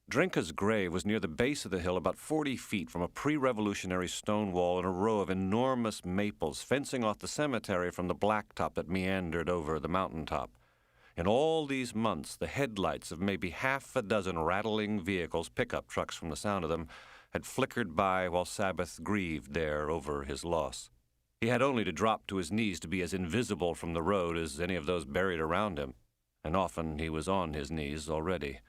Drinka's grave was near the base of the hill about 40 feet from a pre-revolutionary stone wall and a row of enormous maples fencing off the cemetery from the blacktop that meandered over the mountaintop. In all these months, the headlights of maybe half a dozen rattling vehicles, pickup trucks from the sound of them, had flickered by while Sabbath grieved there over his loss. He had only to drop to his knees to be as invisible from the road as any of those buried around him, and often he was on his knees already.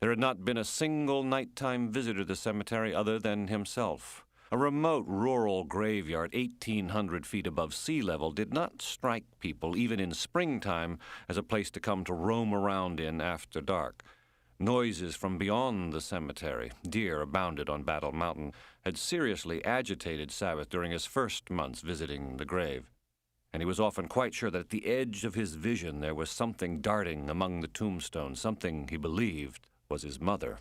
There had not been a single nighttime visitor to the cemetery other than himself. A remote rural graveyard 1,800 feet above sea level did not strike people, even in springtime, as a place to come to roam around in after dark. Noises from beyond the cemetery, deer abounded on Battle Mountain, had seriously agitated Sabbath during his first months visiting the grave. And he was often quite sure that at the edge of his vision there was something darting among the tombstones, something he believed was his mother.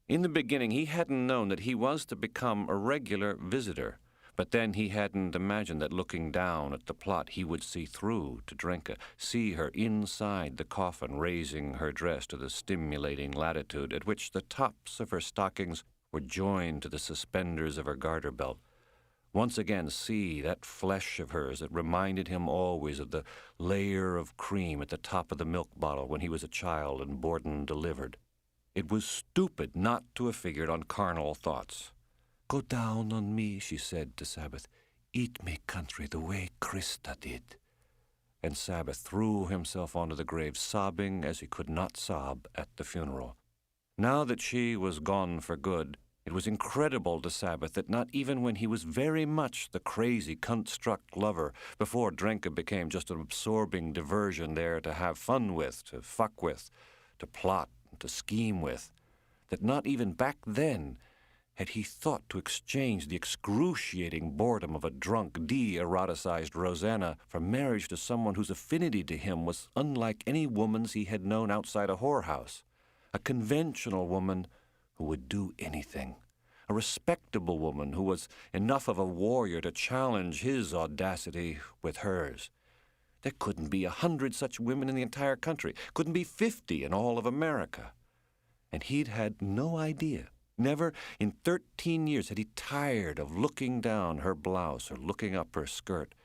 In the beginning, he hadn't known that he was to become a regular visitor, but then he hadn't imagined that looking down at the plot he would see through to Drinka, see her inside the coffin raising her dress to the stimulating latitude at which the tops of her stockings were joined to the suspenders of her garter belt. Once again see that flesh of hers that reminded him always of the layer of cream at the top of the milk bottle when he was a child and Borden delivered. It was stupid not to have figured on carnal thoughts. "Go down on me," she said to Sabbath. "Eat me country the way Krista did." And Sabbath threw himself onto the grave, sobbing as he could not sob at the funeral. Now that she was gone for good, it was incredible to Sabbath that not even when he was very much the crazy, cunt-struck lover, before Drinka became just an absorbing diversion there to have fun with, to fuck with, to plot, to scheme with, that not even back then had he thought to exchange the excruciating boredom of a drunk, de-eroticized Rosanna for marriage to someone whose affinity to him was unlike any woman's he had known outside a whorehouse, a conventional woman who would do anything, a respectable woman who was enough of a warrior to challenge his audacity with hers. There couldn't be 100 such women in the entire country, couldn't be 50 in all of America. And he'd had no idea. Never in 13 years had he tired of looking down her blouse or looking up her skirt.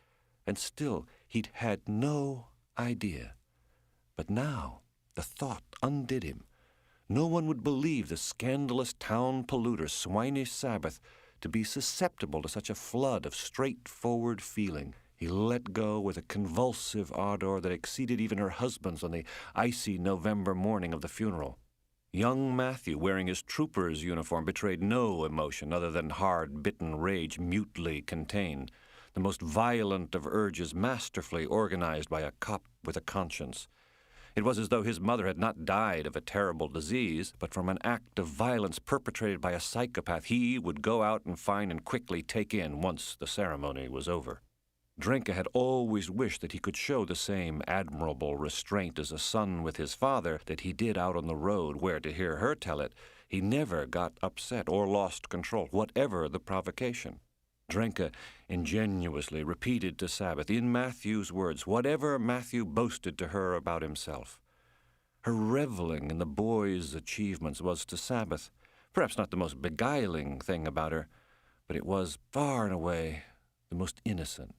And still he'd had no idea. But now the thought undid him. No one would believe the scandalous town polluter, swinish Sabbath, to be susceptible to such a flood of straightforward feeling. He let go with a convulsive ardor that exceeded even her husband's on the icy November morning of the funeral. Young Matthew, wearing his trooper's uniform, betrayed no emotion other than hard-bitten rage mutely contained, the most violent of urges masterfully organized by a cop with a conscience. It was as though his mother had not died of a terrible disease, but from an act of violence perpetrated by a psychopath he would go out and find and quickly take in once the ceremony was over. Drinka had always wished that he could show the same admirable restraint as a son with his father that he did out on the road, where, to hear her tell it, he never got upset or lost control, whatever the provocation. Drinka ingenuously repeated to Sabbath, in Matthew's words, whatever Matthew boasted to her about himself. Her reveling in the boy's achievements was to Sabbath perhaps not the most beguiling thing about her, but it was far and away the most innocent.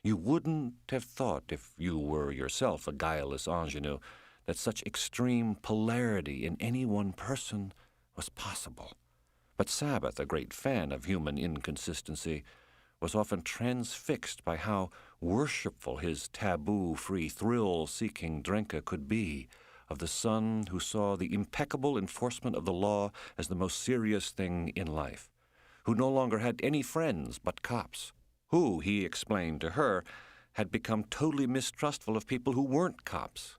You wouldn't have thought, if you were yourself a guileless ingenue, that such extreme polarity in any one person was possible. But Sabbath, a great fan of human inconsistency, was often transfixed by how worshipful his taboo-free, thrill-seeking Drinka could be of the son who saw the impeccable enforcement of the law as the most serious thing in life, who no longer had any friends but cops, who, he explained to her, had become totally mistrustful of people who weren't cops.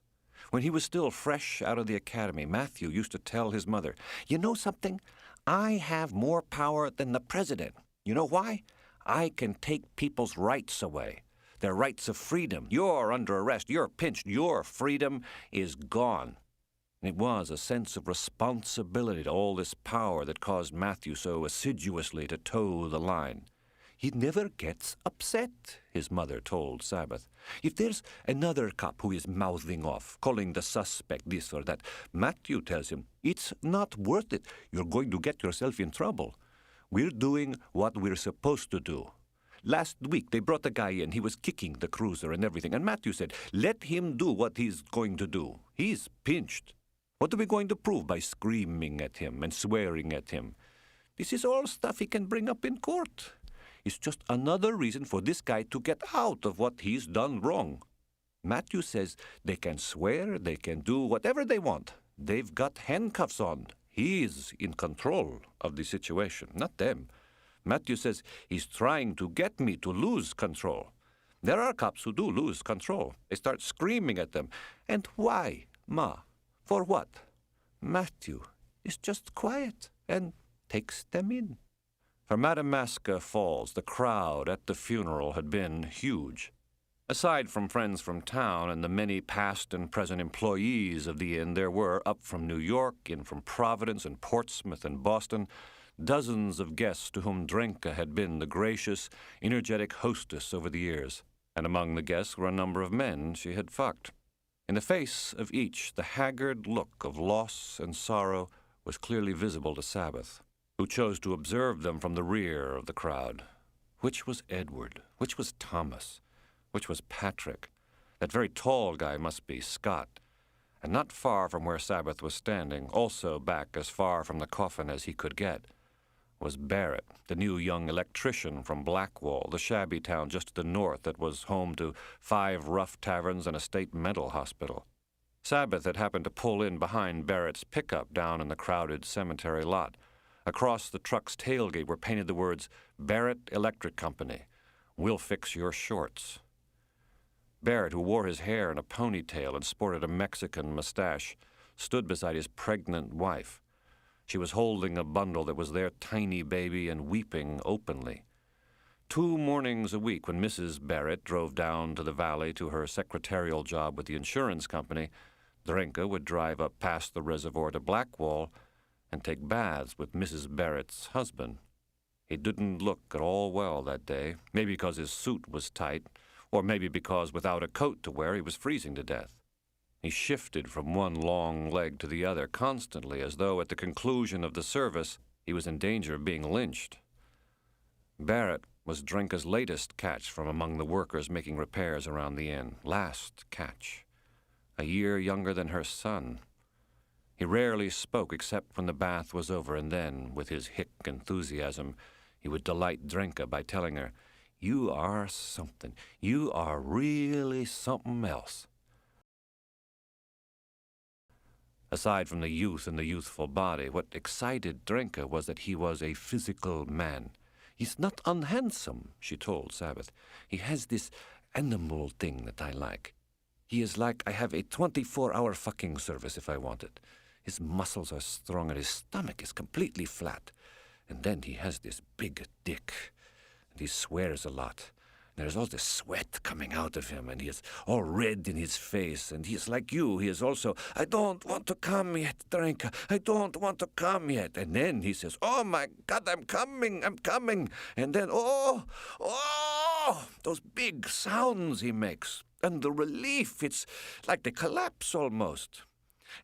When he was still fresh out of the academy, Matthew used to tell his mother, "You know something? I have more power than the president. You know why? I can take people's rights away, their rights of freedom. You're under arrest. You're pinched. Your freedom is gone." And it was a sense of responsibility to all this power that caused Matthew so assiduously to toe the line. He never gets upset, his mother told Sabbath. If there's another cop who is mouthing off, calling the suspect this or that, Matthew tells him, it's not worth it. You're going to get yourself in trouble. We're doing what we're supposed to do. Last week, they brought a guy in. He was kicking the cruiser and everything. And Matthew said, let him do what he's going to do. He's pinched. What are we going to prove by screaming at him and swearing at him? This is all stuff he can bring up in court. It's just another reason for this guy to get out of what he's done wrong. Matthew says they can swear, they can do whatever they want. They've got handcuffs on. He's in control of the situation, not them. Matthew says he's trying to get me to lose control. There are cops who do lose control. They start screaming at them. And why, Ma? For what? Matthew is just quiet and takes them in. For Madame Masca Falls, the crowd at the funeral had been huge. Aside from friends from town and the many past and present employees of the inn, there were, up from New York, in from Providence and Portsmouth and Boston, dozens of guests to whom Drenka had been the gracious, energetic hostess over the years. And among the guests were a number of men she had fucked. In the face of each, the haggard look of loss and sorrow was clearly visible to Sabbath, who chose to observe them from the rear of the crowd. Which was Edward? Which was Thomas? Which was Patrick? That very tall guy must be Scott. And not far from where Sabbath was standing, also back as far from the coffin as he could get, was Barrett, the new young electrician from Blackwall, the shabby town just to the north that was home to 5 rough taverns and a state mental hospital. Sabbath had happened to pull in behind Barrett's pickup down in the crowded cemetery lot. Across the truck's tailgate were painted the words, Barrett Electric Company. We'll fix your shorts. Barrett, who wore his hair in a ponytail and sported a Mexican mustache, stood beside his pregnant wife. She was holding a bundle that was their tiny baby and weeping openly. 2 mornings a week, when Mrs. Barrett drove down to the valley to her secretarial job with the insurance company, Drenka would drive up past the reservoir to Blackwall and take baths with Mrs. Barrett's husband. He didn't look at all well that day, maybe because his suit was tight, or maybe because without a coat to wear he was freezing to death. He shifted from one long leg to the other constantly, as though at the conclusion of the service he was in danger of being lynched. Barrett was Drenka's latest catch from among the workers making repairs around the inn. Last catch. A year younger than her son. He rarely spoke except when the bath was over, and then, with his hick enthusiasm, he would delight Drenka by telling her, "You are something. You are really something else." Aside from the youth and the youthful body, what excited Drenka was that he was a physical man. "He's not unhandsome," she told Sabbath. "He has this animal thing that I like. He is like I have a 24-hour fucking service if I want it. His muscles are strong and his stomach is completely flat. And then he has this big dick. And he swears a lot. There's all this sweat coming out of him, and he is all red in his face, and he is like you. He is also, 'I don't want to come yet, Drenka. I don't want to come yet.' And then he says, 'Oh my God, I'm coming. And then, oh, those big sounds he makes. And the relief, it's like they collapse almost.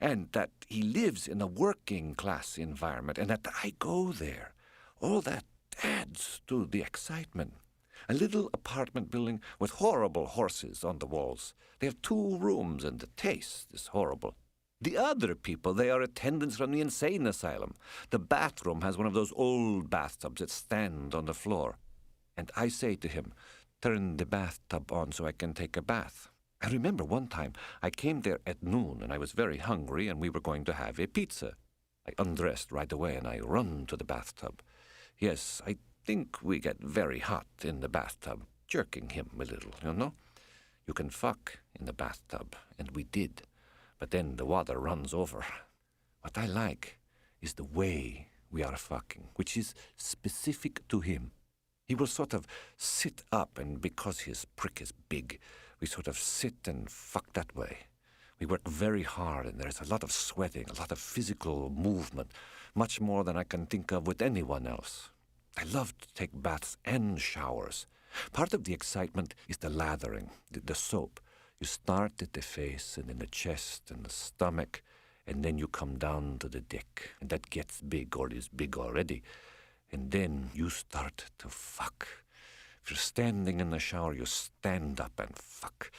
And that he lives in a working class environment, and that I go there. All that adds to the excitement. A little apartment building with horrible horses on the walls. They have 2 rooms, and the taste is horrible. The other people, they are attendants from the insane asylum. The bathroom has one of those old bathtubs that stand on the floor. And I say to him, 'Turn the bathtub on so I can take a bath.' I remember one time I came there at noon, and I was very hungry, and we were going to have a pizza. I undressed right away, and I run to the bathtub. Yes, I think we get very hot in the bathtub, jerking him a little, you know. You can fuck in the bathtub, and we did. But then the water runs over. What I like is the way we are fucking, which is specific to him. He will sort of sit up, and because his prick is big, we sort of sit and fuck that way. We work very hard, and there's a lot of sweating, a lot of physical movement, much more than I can think of with anyone else. I love to take baths and showers. Part of the excitement is the lathering, the soap. You start at the face and then the chest and the stomach, and then you come down to the dick. And that gets big or is big already. And then you start to fuck. If you're standing in the shower, you stand up and fuck.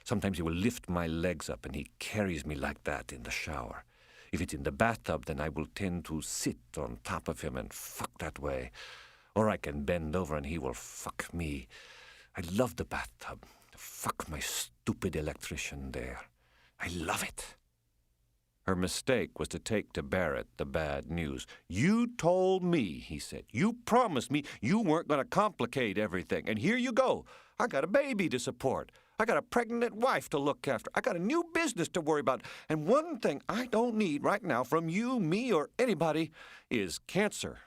Sometimes he will lift my legs up and he carries me like that in the shower. If it's in the bathtub, then I will tend to sit on top of him and fuck that way. Or I can bend over and he will fuck me. I love the bathtub. Fuck my stupid electrician there. I love it. Her mistake was to take to Barrett the bad news. You told me, he said. You promised me you weren't going to complicate everything. And here you go. I got a baby to support. I got a pregnant wife to look after. I got a new business to worry about. And one thing I don't need right now from you, me, or anybody is cancer.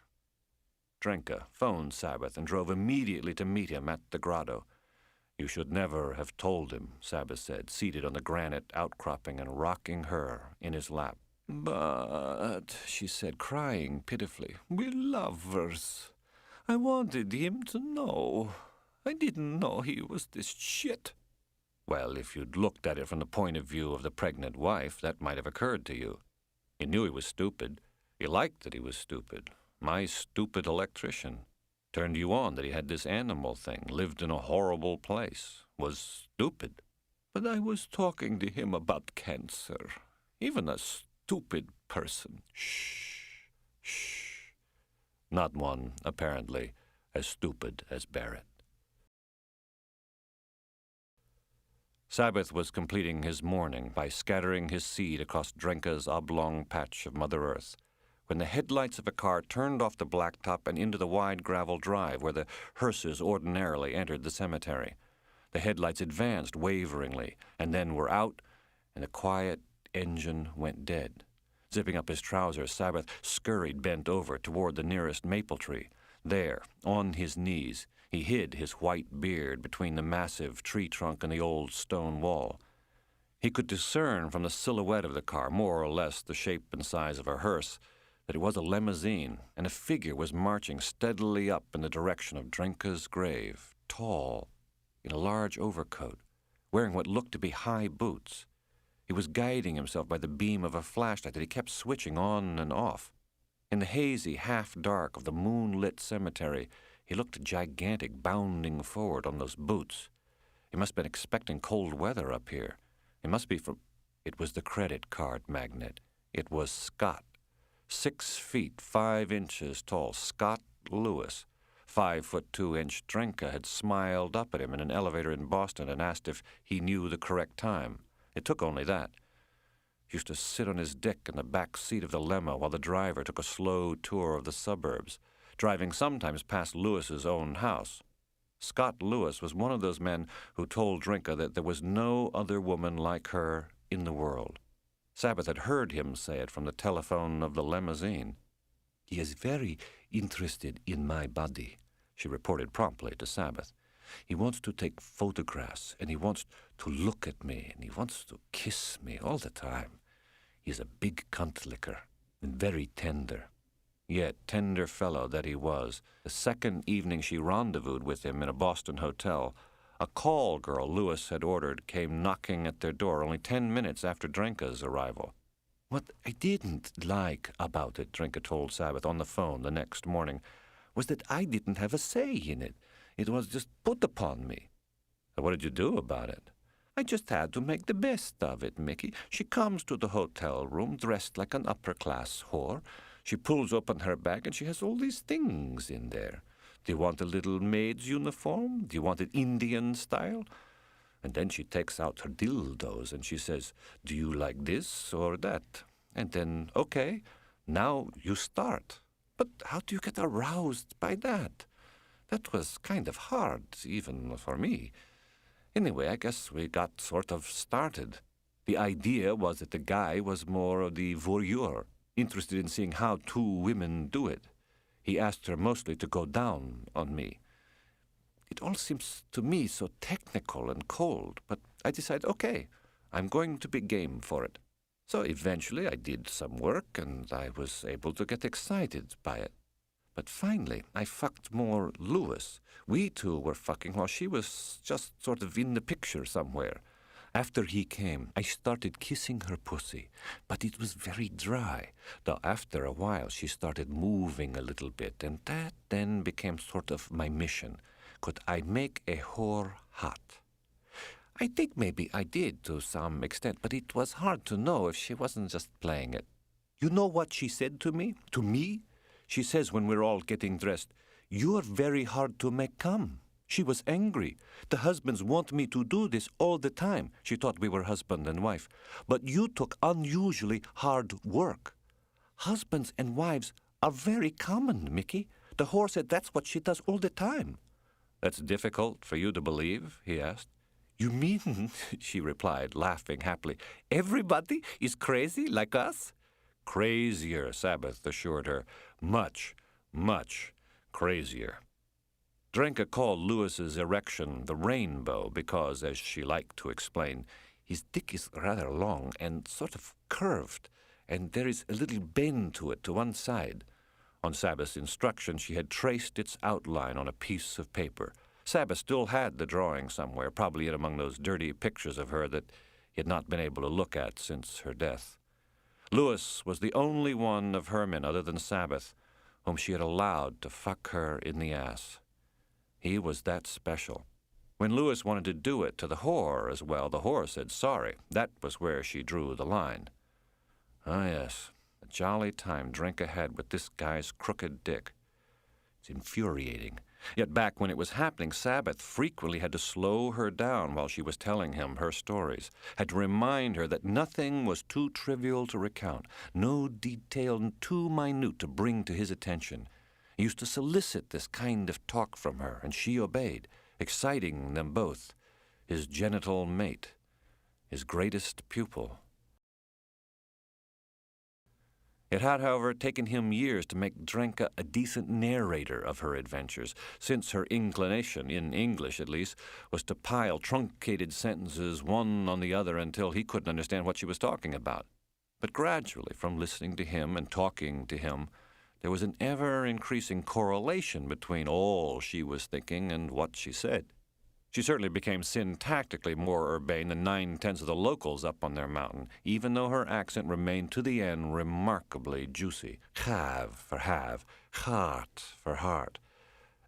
Drenka phoned Sabbath and drove immediately to meet him at the grotto. You should never have told him, Sabbath said, seated on the granite outcropping and rocking her in his lap. But, she said, crying pitifully, we're lovers. I wanted him to know. I didn't know he was this shit. Well, if you'd looked at it from the point of view of the pregnant wife, that might have occurred to you. You knew he was stupid. You liked that he was stupid. My stupid electrician. Turned you on that he had this animal thing, lived in a horrible place, was stupid. But I was talking to him about cancer. Even a stupid person. Shh, shh. Not one, apparently, as stupid as Barrett. Sabbath was completing his morning by scattering his seed across Drenka's oblong patch of Mother Earth, when the headlights of a car turned off the blacktop and into the wide gravel drive where the hearses ordinarily entered the cemetery. The headlights advanced waveringly and then were out, and the quiet engine went dead. Zipping up his trousers, Sabbath scurried bent over toward the nearest maple tree. There, on his knees, he hid his white beard between the massive tree trunk and the old stone wall. He could discern from the silhouette of the car, more or less the shape and size of a hearse, that it was a limousine, and a figure was marching steadily up in the direction of Drenka's grave, tall, in a large overcoat, wearing what looked to be high boots. He was guiding himself by the beam of a flashlight that he kept switching on and off. In the hazy half-dark of the moonlit cemetery, he looked gigantic, bounding forward on those boots. He must have been expecting cold weather up here. It must be from... It was the credit card magnet. It was Scott. 6 feet 5 inches tall, Scott Lewis. 5'2" Drenka had smiled up at him in an elevator in Boston and asked if he knew the correct time. It took only that. He used to sit on his dick in the back seat of the limo while the driver took a slow tour of the suburbs, driving sometimes past Lewis's own house. Scott Lewis was one of those men who told Drenka that there was no other woman like her in the world. Sabbath had heard him say it from the telephone of the limousine. He is very interested in my body, she reported promptly to Sabbath. He wants to take photographs, and he wants to look at me, and he wants to kiss me all the time. He is a big cunt licker, and very tender. Yet, tender fellow that he was, the second evening she rendezvoused with him in a Boston hotel, a call girl Lewis had ordered came knocking at their door only 10 minutes after Drenka's arrival. What I didn't like about it, Drenka told Sabbath on the phone the next morning, was that I didn't have a say in it. It was just put upon me. So what did you do about it? I just had to make the best of it, Mickey. She comes to the hotel room dressed like an upper-class whore. She pulls open her bag, and she has all these things in there. Do you want a little maid's uniform? Do you want it Indian style? And then she takes out her dildos, and she says, do you like this or that? And then, okay, now you start. But how do you get aroused by that? That was kind of hard, even for me. Anyway, I guess we got sort of started. The idea was that the guy was more of the voyeur, interested in seeing how 2 women do it. He asked her mostly to go down on me. It all seems to me so technical and cold, but I decided, okay, I'm going to be game for it. So eventually I did some work, and I was able to get excited by it. But finally, I fucked more Lewis. We two were fucking while she was just sort of in the picture somewhere. After he came, I started kissing her pussy, but it was very dry, though after a while she started moving a little bit, and that then became sort of my mission. Could I make a whore hot? I think maybe I did to some extent, but it was hard to know if she wasn't just playing it. You know what she said to me? To me? She says when we're all getting dressed, "You're very hard to make come." She was angry. The husbands want me to do this all the time. She thought we were husband and wife. But you took unusually hard work. Husbands and wives are very common, Mickey. The whore said that's what she does all the time. That's difficult for you to believe, he asked. You mean, she replied, laughing happily, everybody is crazy like us? Crazier, Sabbath assured her. Much, much crazier. Drenka called Lewis's erection the rainbow because, as she liked to explain, his dick is rather long and sort of curved, and there is a little bend to it to one side. On Sabbath's instruction, she had traced its outline on a piece of paper. Sabbath still had the drawing somewhere, probably in among those dirty pictures of her that he had not been able to look at since her death. Lewis was the only one of her men other than Sabbath whom she had allowed to fuck her in the ass. He was that special. When Lewis wanted to do it to the whore as well, the whore said sorry. That was where she drew the line. Ah, yes, a jolly time Drenka had with this guy's crooked dick. It's infuriating. Yet back when it was happening, Sabbath frequently had to slow her down while she was telling him her stories, had to remind her that nothing was too trivial to recount, no detail too minute to bring to his attention. He used to solicit this kind of talk from her, and she obeyed, exciting them both, his genital mate, his greatest pupil. It had, however, taken him years to make Drenka a decent narrator of her adventures, since her inclination, in English at least, was to pile truncated sentences one on the other until he couldn't understand what she was talking about. But gradually, from listening to him and talking to him, there was an ever-increasing correlation between all she was thinking and what she said. She certainly became syntactically more urbane than 9/10 of the locals up on their mountain, even though her accent remained to the end remarkably juicy. Have for have, heart for heart.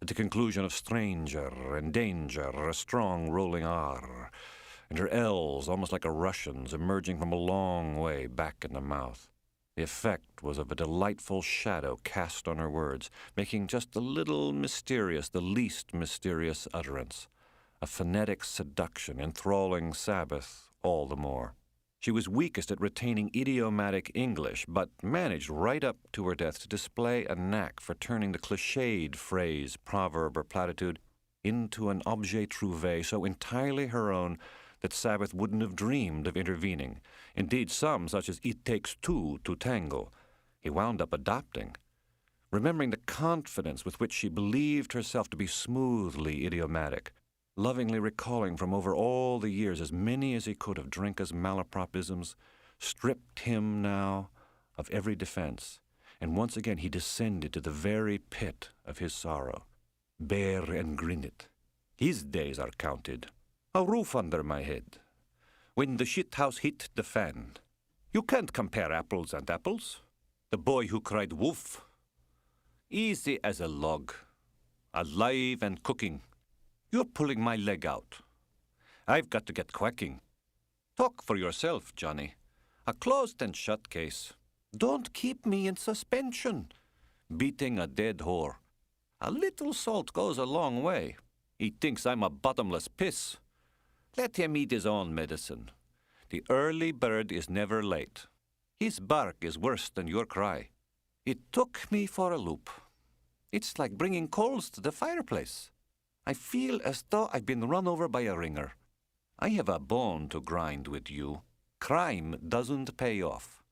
At the conclusion of stranger and danger, a strong rolling R, and her L's almost like a Russian's emerging from a long way back in the mouth. The effect was of a delightful shadow cast on her words, making just a little mysterious the least mysterious utterance. A phonetic seduction enthralling Sabbath all the more. She was weakest at retaining idiomatic English, but managed right up to her death to display a knack for turning the cliched phrase, proverb, or platitude into an objet trouvé so entirely her own that Sabbath wouldn't have dreamed of intervening. Indeed, some, such as "it takes two to tango," he wound up adopting. Remembering the confidence with which she believed herself to be smoothly idiomatic, lovingly recalling from over all the years as many as he could of Drenka's malapropisms, stripped him now of every defense, and once again he descended to the very pit of his sorrow. Bear and grin it. His days are counted. A roof under my head. When the shithouse hit the fan. You can't compare apples and apples. The boy who cried woof. Easy as a log. Alive and cooking. You're pulling my leg out. I've got to get quacking. Talk for yourself, Johnny. A closed and shut case. Don't keep me in suspension. Beating a dead whore. A little salt goes a long way. He thinks I'm a bottomless piss. Let him eat his own medicine. The early bird is never late. His bark is worse than your cry. It took me for a loop. It's like bringing coals to the fireplace. I feel as though I've been run over by a ringer. I have a bone to grind with you. Crime doesn't pay off.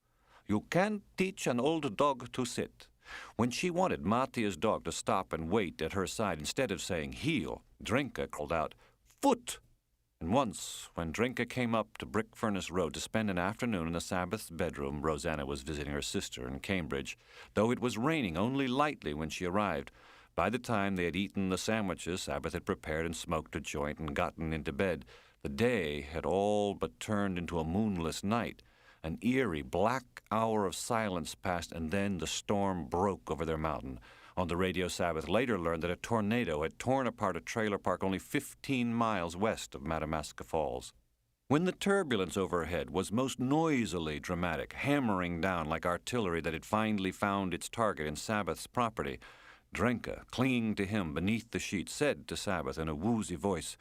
You can't teach an old dog to sit. When she wanted Matia's dog to stop and wait at her side instead of saying heel, Drenka called out, "Foot!" And once, when Drinka came up to Brick Furnace Road to spend an afternoon in the Sabbath's bedroom, Rosanna was visiting her sister in Cambridge, though it was raining only lightly when she arrived. By the time they had eaten the sandwiches Sabbath had prepared and smoked a joint and gotten into bed, the day had all but turned into a moonless night. An eerie, black hour of silence passed, and then the storm broke over their mountain. On the radio, Sabbath later learned that a tornado had torn apart a trailer park only 15 miles west of Madamascar Falls. When the turbulence overhead was most noisily dramatic, hammering down like artillery that had finally found its target in Sabbath's property, Drenka, clinging to him beneath the sheet, said to Sabbath in a woozy voice,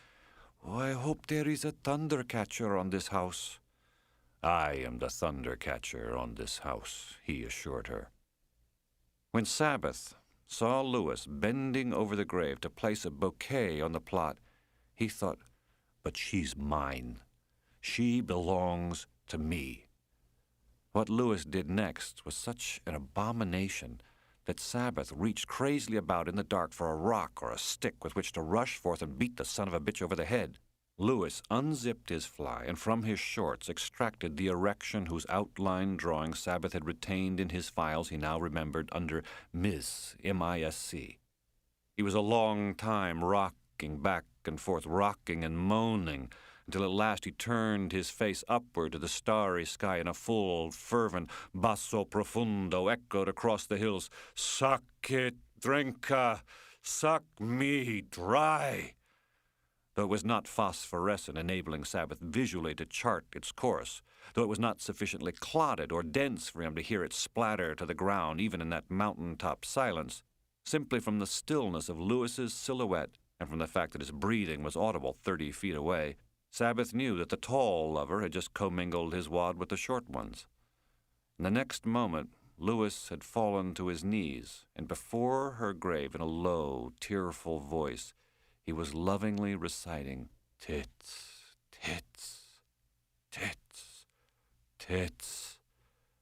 "Oh, I hope there is a thunder catcher on this house." "I am the thunder catcher on this house," he assured her. When Sabbath saw Lewis bending over the grave to place a bouquet on the plot, he thought, "But she's mine. She belongs to me." What Lewis did next was such an abomination that Sabbath reached crazily about in the dark for a rock or a stick with which to rush forth and beat the son of a bitch over the head. Lewis unzipped his fly and from his shorts extracted the erection whose outline drawing Sabbath had retained in his files he now remembered under Ms. M-I-S-C. He was a long time rocking back and forth, rocking and moaning, until at last he turned his face upward to the starry sky and a full, fervent basso profundo echoed across the hills, "Suck it, Drenka, suck me dry." Though it was not phosphorescent, enabling Sabbath visually to chart its course, though it was not sufficiently clotted or dense for him to hear it splatter to the ground even in that mountaintop silence, simply from the stillness of Lewis's silhouette and from the fact that his breathing was audible 30 feet away, Sabbath knew that the tall lover had just commingled his wad with the short ones. In the next moment, Lewis had fallen to his knees, and before her grave in a low, tearful voice, he was lovingly reciting, "Tits, tits, tits, tits."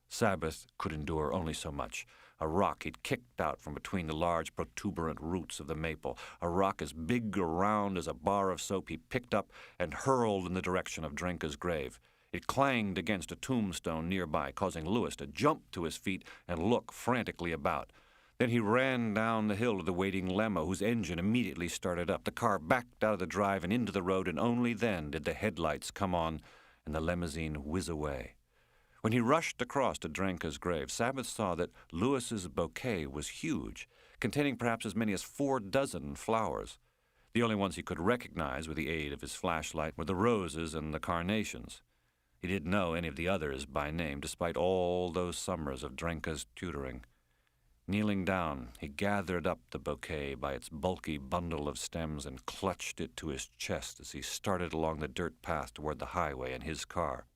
Sabbath could endure only so much. A rock he'd kicked out from between the large protuberant roots of the maple, a rock as big around as a bar of soap, he picked up and hurled in the direction of Drenka's grave. It clanged against a tombstone nearby, causing Lewis to jump to his feet and look frantically about. Then he ran down the hill to the waiting limo, whose engine immediately started up. The car backed out of the drive and into the road, and only then did the headlights come on and the limousine whiz away. When he rushed across to Drenka's grave, Sabbath saw that Lewis's bouquet was huge, containing perhaps as many as 4 dozen flowers. The only ones he could recognize with the aid of his flashlight were the roses and the carnations. He didn't know any of the others by name, despite all those summers of Drenka's tutoring. Kneeling down, he gathered up the bouquet by its bulky bundle of stems and clutched it to his chest as he started along the dirt path toward the highway and his car.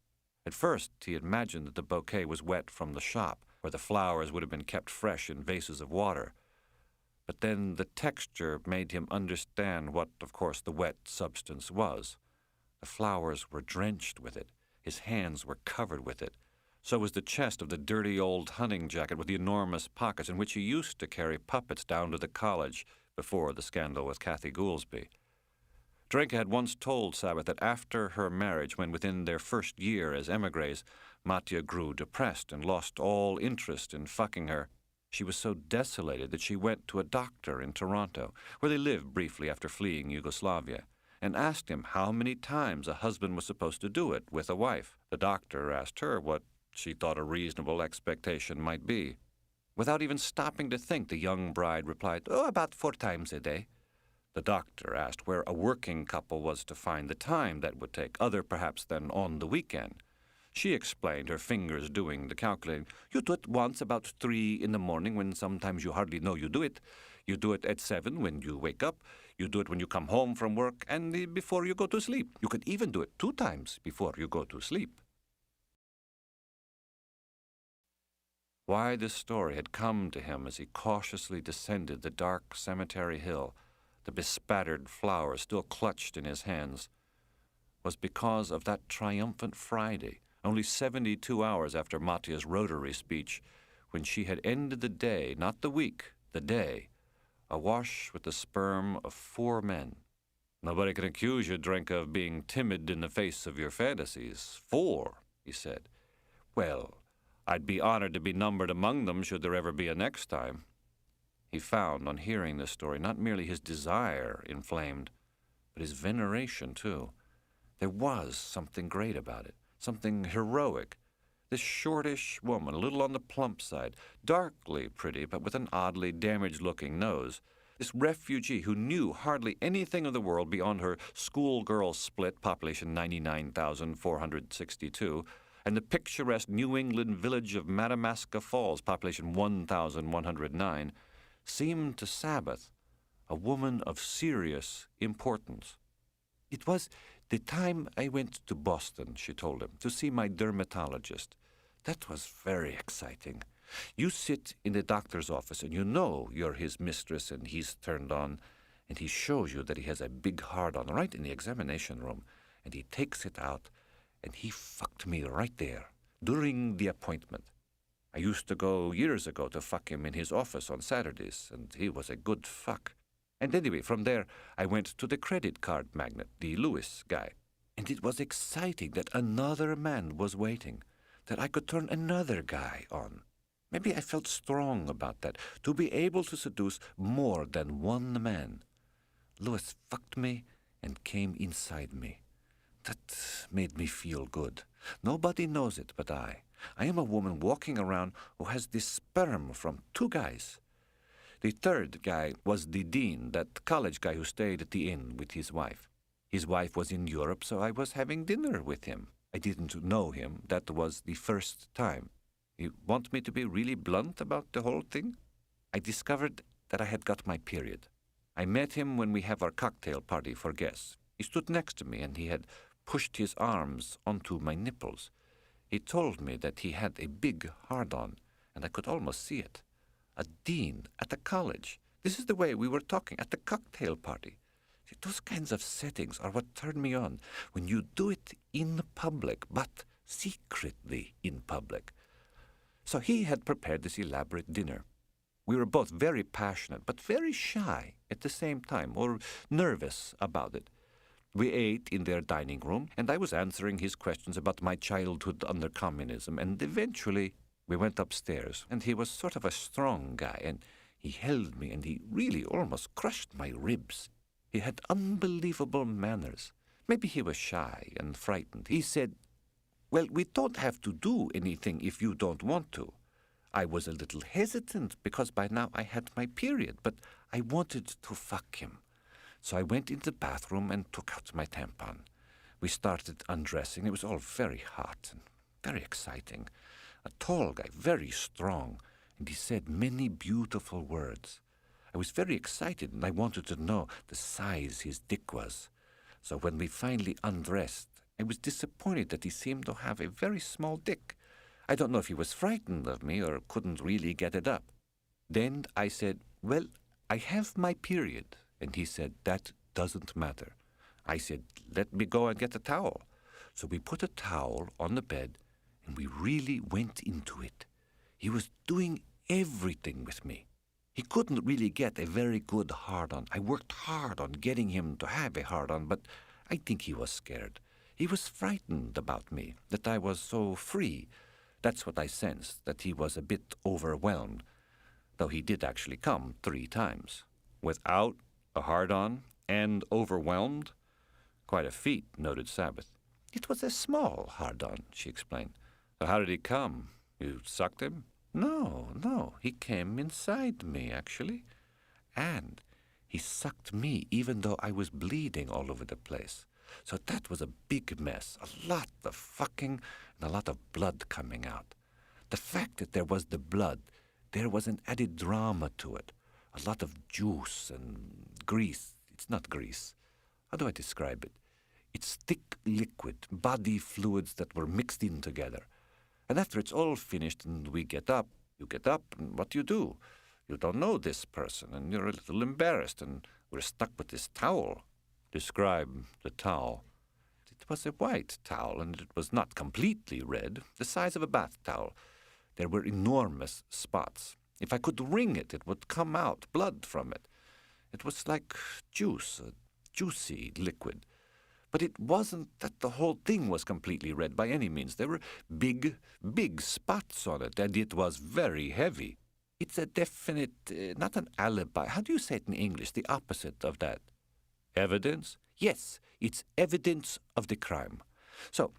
At first, he imagined that the bouquet was wet from the shop, where the flowers would have been kept fresh in vases of water. But then the texture made him understand what, of course, the wet substance was. The flowers were drenched with it. His hands were covered with it. So was the chest of the dirty old hunting jacket with the enormous pockets in which he used to carry puppets down to the college before the scandal with Kathy Goolsby. Drenka had once told Sabbath that after her marriage, when within their first year as emigres, Matya grew depressed and lost all interest in fucking her, she was so desolated that she went to a doctor in Toronto, where they lived briefly after fleeing Yugoslavia, and asked him how many times a husband was supposed to do it with a wife. The doctor asked her what she thought a reasonable expectation might be. Without even stopping to think, the young bride replied, "Oh, about 4 times a day." The doctor asked where a working couple was to find the time that would take, other perhaps than on the weekend. She explained, her fingers doing the calculating. "You do it once about 3 in the morning when sometimes you hardly know you do it. You do it at 7 when you wake up. You do it when you come home from work and before you go to sleep. You could even do it 2 times before you go to sleep." Why this story had come to him as he cautiously descended the dark cemetery hill, the bespattered flowers still clutched in his hands, was because of that triumphant Friday, only 72 hours after Matya's Rotary speech, when she had ended the day, not the week, the day, awash with the sperm of 4 men, Nobody can accuse you, Drenka, of being timid in the face of your fantasies. 4, he said. Well, I'd be honored to be numbered among them should there ever be a next time. He found, on hearing this story, not merely his desire inflamed, but his veneration, too. There was something great about it, something heroic. This shortish woman, a little on the plump side, darkly pretty, but with an oddly damaged-looking nose. This refugee who knew hardly anything of the world beyond her schoolgirl split, population 99,462, and the picturesque New England village of Madamascar Falls, population 1,109, seemed to Sabbath a woman of serious importance. It was the time I went to Boston, she told him, to see my dermatologist. That was very exciting. You sit in the doctor's office and you know you're his mistress and he's turned on, and he shows you that he has a big hard-on right in the examination room, and he takes it out, and he fucked me right there during the appointment. I used to go years ago to fuck him in his office on Saturdays, and he was a good fuck. And anyway, from there, I went to the credit card magnate, the Lewis guy. And it was exciting that another man was waiting, that I could turn another guy on. Maybe I felt strong about that, to be able to seduce more than one man. Lewis fucked me and came inside me. That made me feel good. Nobody knows it but I. I am a woman walking around who has the sperm from 2 guys. The third guy was the dean, that college guy who stayed at the inn with his wife. His wife was in Europe, so I was having dinner with him. I didn't know him. That was the first time. You want me to be really blunt about the whole thing? I discovered that I had got my period. I met him when we have our cocktail party for guests. He stood next to me, and he had pushed his arms onto my nipples. He told me that he had a big hard-on, and I could almost see it. A dean at a college. This is the way we were talking at the cocktail party. See, those kinds of settings are what turn me on, when you do it in public, but secretly in public. So he had prepared this elaborate dinner. We were both very passionate, but very shy at the same time, or nervous about it. We ate in their dining room, and I was answering his questions about my childhood under communism, and eventually we went upstairs, and he was sort of a strong guy, and he held me, and he really almost crushed my ribs. He had unbelievable manners. Maybe he was shy and frightened. He said, "Well, we don't have to do anything if you don't want to." I was a little hesitant because by now I had my period, but I wanted to fuck him. So I went into the bathroom and took out my tampon. We started undressing. It was all very hot and very exciting. A tall guy, very strong, and he said many beautiful words. I was very excited, and I wanted to know the size his dick was. So when we finally undressed, I was disappointed that he seemed to have a very small dick. I don't know if he was frightened of me or couldn't really get it up. Then I said, "Well, I have my period." And he said, "That doesn't matter." I said, "Let me go and get a towel." So we put a towel on the bed, and we really went into it. He was doing everything with me. He couldn't really get a very good hard-on. I worked hard on getting him to have a hard-on, but I think he was scared. He was frightened about me, that I was so free. That's what I sensed, that he was a bit overwhelmed, though he did actually come 3 times. Without a hard-on and overwhelmed? Quite a feat, noted Sabbath. It was a small hard-on, she explained. So how did he come? You sucked him? No, he came inside me, actually. And he sucked me even though I was bleeding all over the place. So that was a big mess, a lot of fucking and a lot of blood coming out. The fact that there was the blood, there was an added drama to it. A lot of juice and grease. It's not grease. How do I describe it? It's thick liquid, body fluids that were mixed in together. And after it's all finished and we get up, you get up, and what do? You don't know this person, and you're a little embarrassed, and we're stuck with this towel. Describe the towel. It was a white towel, and it was not completely red, the size of a bath towel. There were enormous spots. If I could wring it, it would come out blood from it. It was like juice, juicy liquid. But it wasn't that the whole thing was completely red by any means. There were big, big spots on it, and it was very heavy. It's a definite, not an alibi. How do you say it in English? The opposite of that. Evidence? Yes, it's evidence of the crime. So,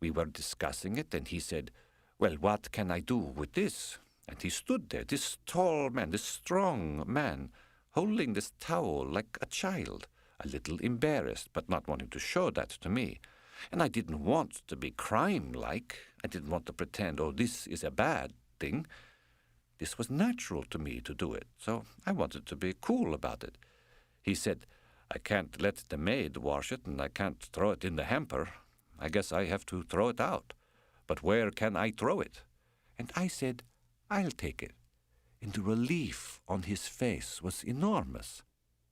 we were discussing it, and he said, well, what can I do with this? And he stood there, this tall man, this strong man, holding this towel like a child, a little embarrassed, but not wanting to show that to me. And I didn't want to be crime-like. I didn't want to pretend, oh, this is a bad thing. This was natural to me to do it, so I wanted to be cool about it. He said, I can't let the maid wash it, and I can't throw it in the hamper. I guess I have to throw it out. But where can I throw it? And I said, I'll take it. And the relief on his face was enormous.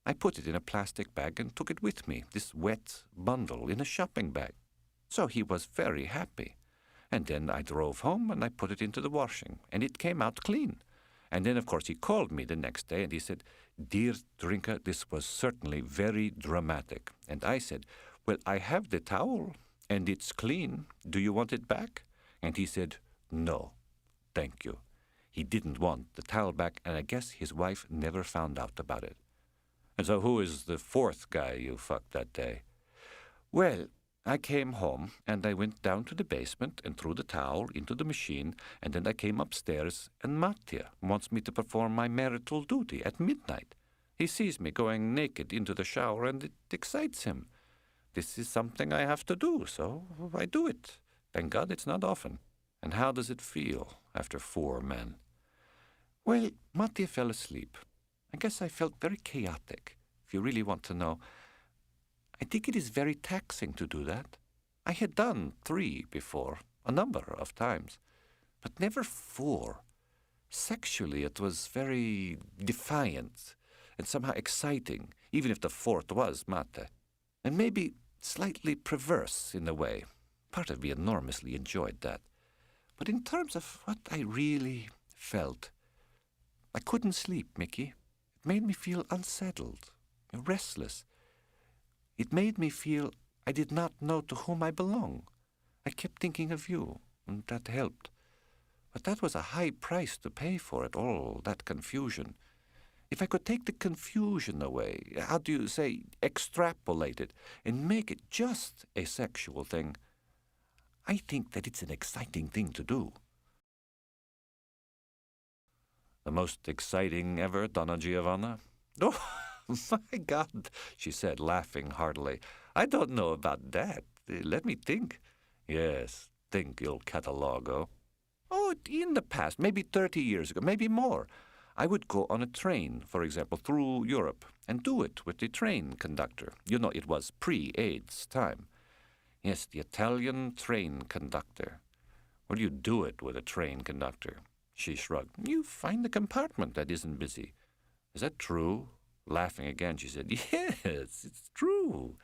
I put it in a plastic bag and took it with me, this wet bundle, in a shopping bag. So he was very happy. And then I drove home and I put it into the washing, and it came out clean. And then, of course, he called me the next day and he said, Dear Drinker, this was certainly very dramatic. And I said, well, I have the towel and it's clean. Do you want it back? And he said, no, thank you. He didn't want the towel back, and I guess his wife never found out about it. And so who is the fourth guy you fucked that day? Well, I came home, and I went down to the basement and threw the towel into the machine, and then I came upstairs, and Mattia wants me to perform my marital duty at midnight. He sees me going naked into the shower, and it excites him. This is something I have to do, so I do it. Thank God it's not often. And how does it feel after 4 men? Well, Mattia fell asleep. I guess I felt very chaotic, if you really want to know. I think it is very taxing to do that. I had done 3 before, a number of times, but never 4. Sexually, it was very defiant and somehow exciting, even if the 4th was Mate, and maybe slightly perverse in a way. Part of me enormously enjoyed that. But in terms of what I really felt, I couldn't sleep, Mickey. It made me feel unsettled, restless. It made me feel I did not know to whom I belong. I kept thinking of you, and that helped. But that was a high price to pay for it, all that confusion. If I could take the confusion away, how do you say, extrapolate it, and make it just a sexual thing, I think that it's an exciting thing to do. The most exciting ever, Donna Giovanna? Oh, my God, she said, laughing heartily. I don't know about that. Let me think. Yes, think, il catalogo. Oh, in the past, maybe 30 years ago, maybe more. I would go on a train, for example, through Europe, and do it with the train conductor. You know, it was pre-AIDS time. Yes, the Italian train conductor. Well, you do it with a train conductor. She shrugged. You find the compartment that isn't busy. Is that true? Laughing again, she said, yes, it's true.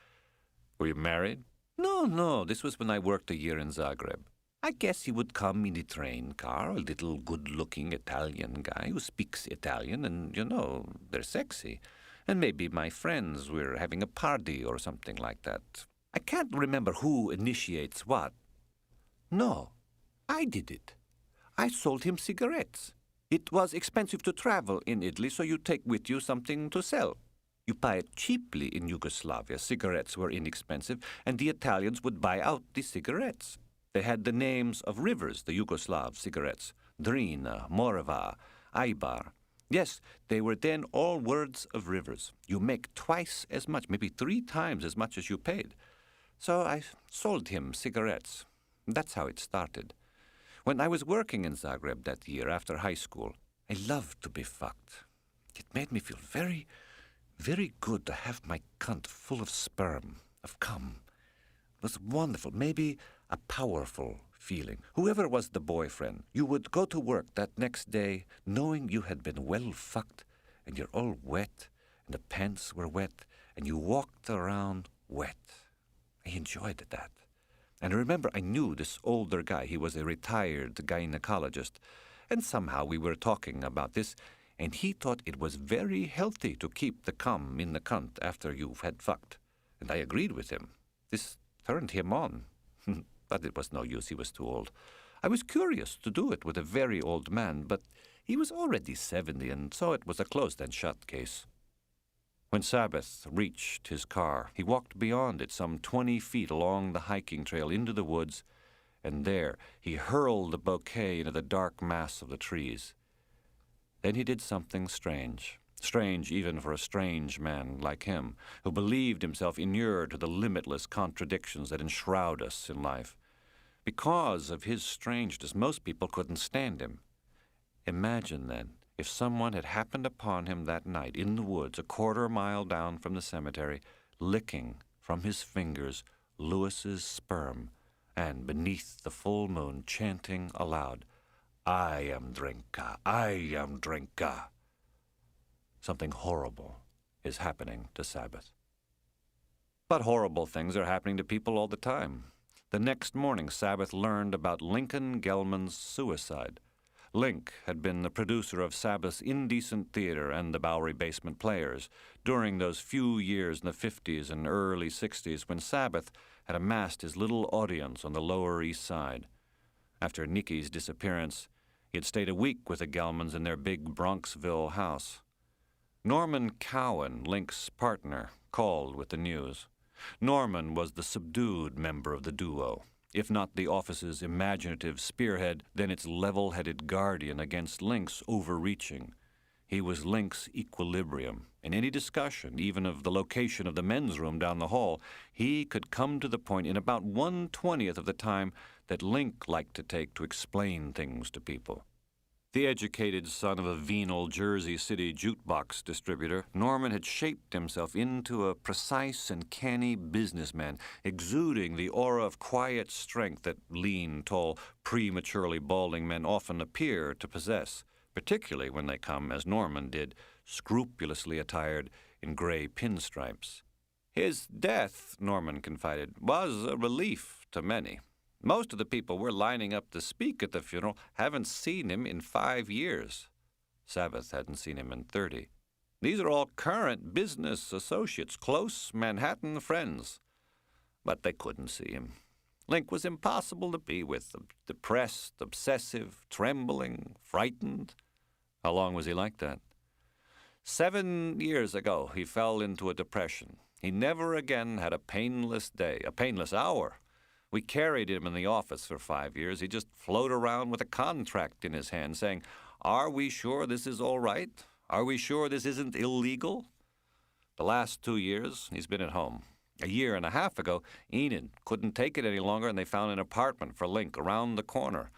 Were you married? No, this was when I worked a year in Zagreb. I guess he would come in the train car, a little good-looking Italian guy who speaks Italian, and, you know, they're sexy. And maybe my friends were having a party or something like that. I can't remember who initiates what. No, I did it. I sold him cigarettes. It was expensive to travel in Italy, so you take with you something to sell. You buy it cheaply in Yugoslavia. Cigarettes were inexpensive, and the Italians would buy out the cigarettes. They had the names of rivers, the Yugoslav cigarettes. Drina, Morava, Ibar. Yes, they were then all words of rivers. You make twice as much, maybe 3 times as much as you paid. So I sold him cigarettes. That's how it started. When I was working in Zagreb that year after high school, I loved to be fucked. It made me feel very, very good to have my cunt full of sperm, of cum. It was wonderful, maybe a powerful feeling. Whoever was the boyfriend, you would go to work that next day knowing you had been well fucked, and you're all wet, and the pants were wet, and you walked around wet. I enjoyed that. And I remember I knew this older guy. He was a retired gynecologist. And somehow we were talking about this, and he thought it was very healthy to keep the cum in the cunt after you've had fucked. and I agreed with him. This turned him on. But it was no use, he was too old. I was curious to do it with a very old man, but he was already 70, and so it was a closed-and-shut case. When Sabbath reached his car, he walked beyond it some 20 feet along the hiking trail into the woods, and there he hurled the bouquet into the dark mass of the trees. Then he did something strange even for a strange man like him, who believed himself inured to the limitless contradictions that enshroud us in life. Because of his strangeness, most people couldn't stand him. Imagine, then, if someone had happened upon him that night in the woods, a quarter-mile down from the cemetery, licking from his fingers Lewis's sperm, and beneath the full moon chanting aloud, "I am drinka, I am drinka." Something horrible is happening to Sabbath. But horrible things are happening to people all the time. The next morning, Sabbath learned about Lincoln Gelman's suicide. Link had been the producer of Sabbath's indecent theater and the Bowery Basement Players during those few years in the 50s and early 60s when Sabbath had amassed his little audience on the Lower East Side. After Nicky's disappearance, he had stayed a week with the Gelmans in their big Bronxville house. Norman Cowan, Link's partner, called with the news. Norman was the subdued member of the duo. If not the office's imaginative spearhead, then its level-headed guardian against Link's overreaching. He was Link's equilibrium. In any discussion, even of the location of the men's room down the hall, he could come to the point in about 1/20th of the time that Link liked to take to explain things to people. The educated son of a venal Jersey City jukebox distributor, Norman had shaped himself into a precise and canny businessman, exuding the aura of quiet strength that lean, tall, prematurely balding men often appear to possess, particularly when they come, as Norman did, scrupulously attired in gray pinstripes. His death, Norman confided, was a relief to many. Most of the people we're lining up to speak at the funeral haven't seen him in 5 years. Sabbath hadn't seen him in 30. These are all current business associates, close Manhattan friends. But they couldn't see him. Link was impossible to be with, depressed, obsessive, trembling, frightened. How long was he like that? 7 years ago, he fell into a depression. He never again had a painless day, a painless hour. We carried him in the office for 5 years. He just floated around with a contract in his hand saying, "Are we sure this is all right? Are we sure this isn't illegal?" The last 2 years, he's been at home. A year and a half ago, Enid couldn't take it any longer, and they found an apartment for Link around the corner.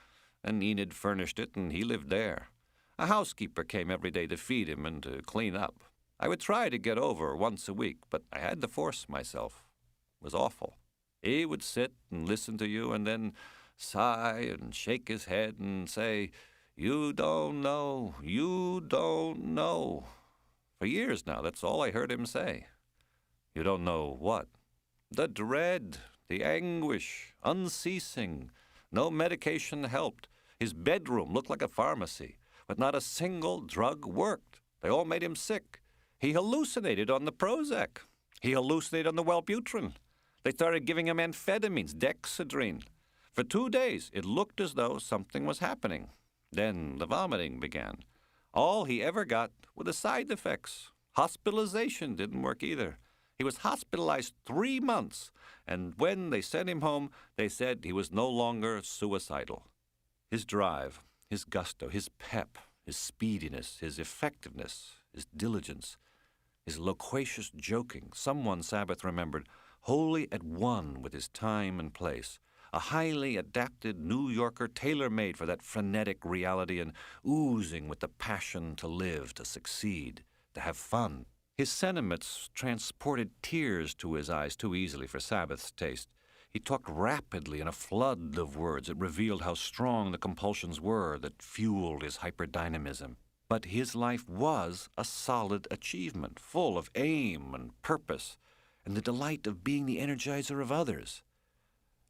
And Enid furnished it, and he lived there. A housekeeper came every day to feed him and to clean up. I would try to get over once a week, but I had to force myself. It was awful. He would sit and listen to you and then sigh and shake his head and say, "You don't know, you don't know." For years now, that's all I heard him say. You don't know what? The dread, the anguish, unceasing. No medication helped. His bedroom looked like a pharmacy, but not a single drug worked. They all made him sick. He hallucinated on the Prozac. He hallucinated on the Wellbutrin. They started giving him amphetamines, Dexedrine. For 2 days, it looked as though something was happening. Then the vomiting began. All he ever got were the side effects. Hospitalization didn't work either. He was hospitalized 3 months, and when they sent him home, they said he was no longer suicidal. His drive, his gusto, his pep, his speediness, his effectiveness, his diligence, his loquacious joking, someone, Sabbath remembered, wholly at one with his time and place, a highly adapted New Yorker tailor-made for that frenetic reality and oozing with the passion to live, to succeed, to have fun. His sentiments transported tears to his eyes too easily for Sabbath's taste. He talked rapidly in a flood of words that revealed how strong the compulsions were that fueled his hyperdynamism. But his life was a solid achievement, full of aim and purpose, and the delight of being the energizer of others.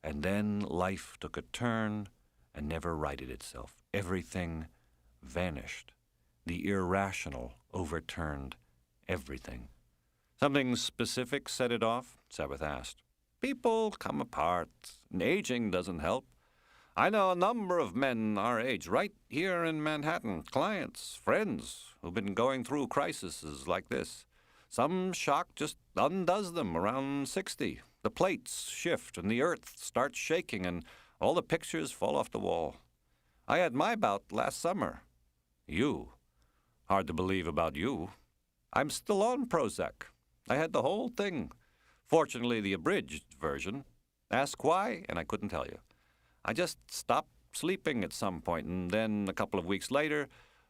And then life took a turn and never righted itself. Everything vanished. The irrational overturned everything. Something specific set it off? Sabbath asked. People come apart, and aging doesn't help. I know a number of men our age right here in Manhattan, clients, friends, who've been going through crises like this. Some shock just undoes them around 60. The plates shift and the earth starts shaking and all the pictures fall off the wall. I had my bout last summer. You? Hard to believe about you. I'm still on Prozac. I had the whole thing. Fortunately, the abridged version. Ask why, and I couldn't tell you. I just stopped sleeping at some point, and then a couple of weeks later,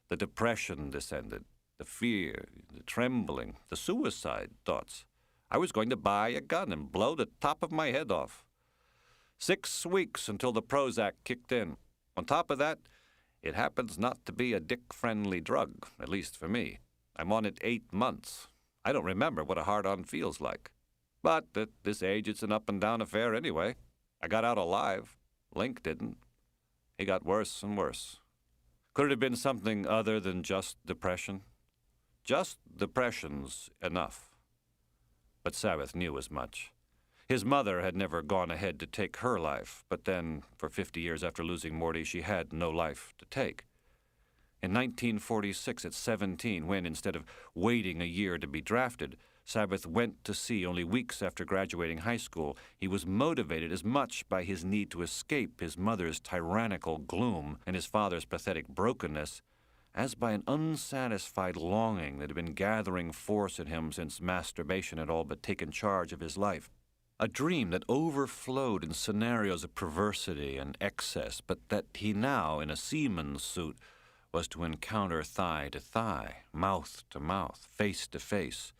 the depression descended. The fear, the trembling, the suicide thoughts. I was going to buy a gun and blow the top of my head off. 6 weeks until the Prozac kicked in. On top of that, it happens not to be a dick-friendly drug, at least for me. I'm on it 8 months. I don't remember what a hard-on feels like. But at this age, it's an up-and-down affair anyway. I got out alive. Link didn't. He got worse and worse. Could it have been something other than just depression? Just depression's enough. But Sabbath knew as much. His mother had never gone ahead to take her life, but then, for 50 years after losing Morty, she had no life to take. In 1946, at 17, when, instead of waiting a year to be drafted, Sabbath went to sea only weeks after graduating high school, he was motivated as much by his need to escape his mother's tyrannical gloom and his father's pathetic brokenness as by an unsatisfied longing that had been gathering force in him since masturbation had all but taken charge of his life. A dream that overflowed in scenarios of perversity and excess, but that he now, in a seaman's suit, was to encounter thigh to thigh, mouth to mouth, face to face.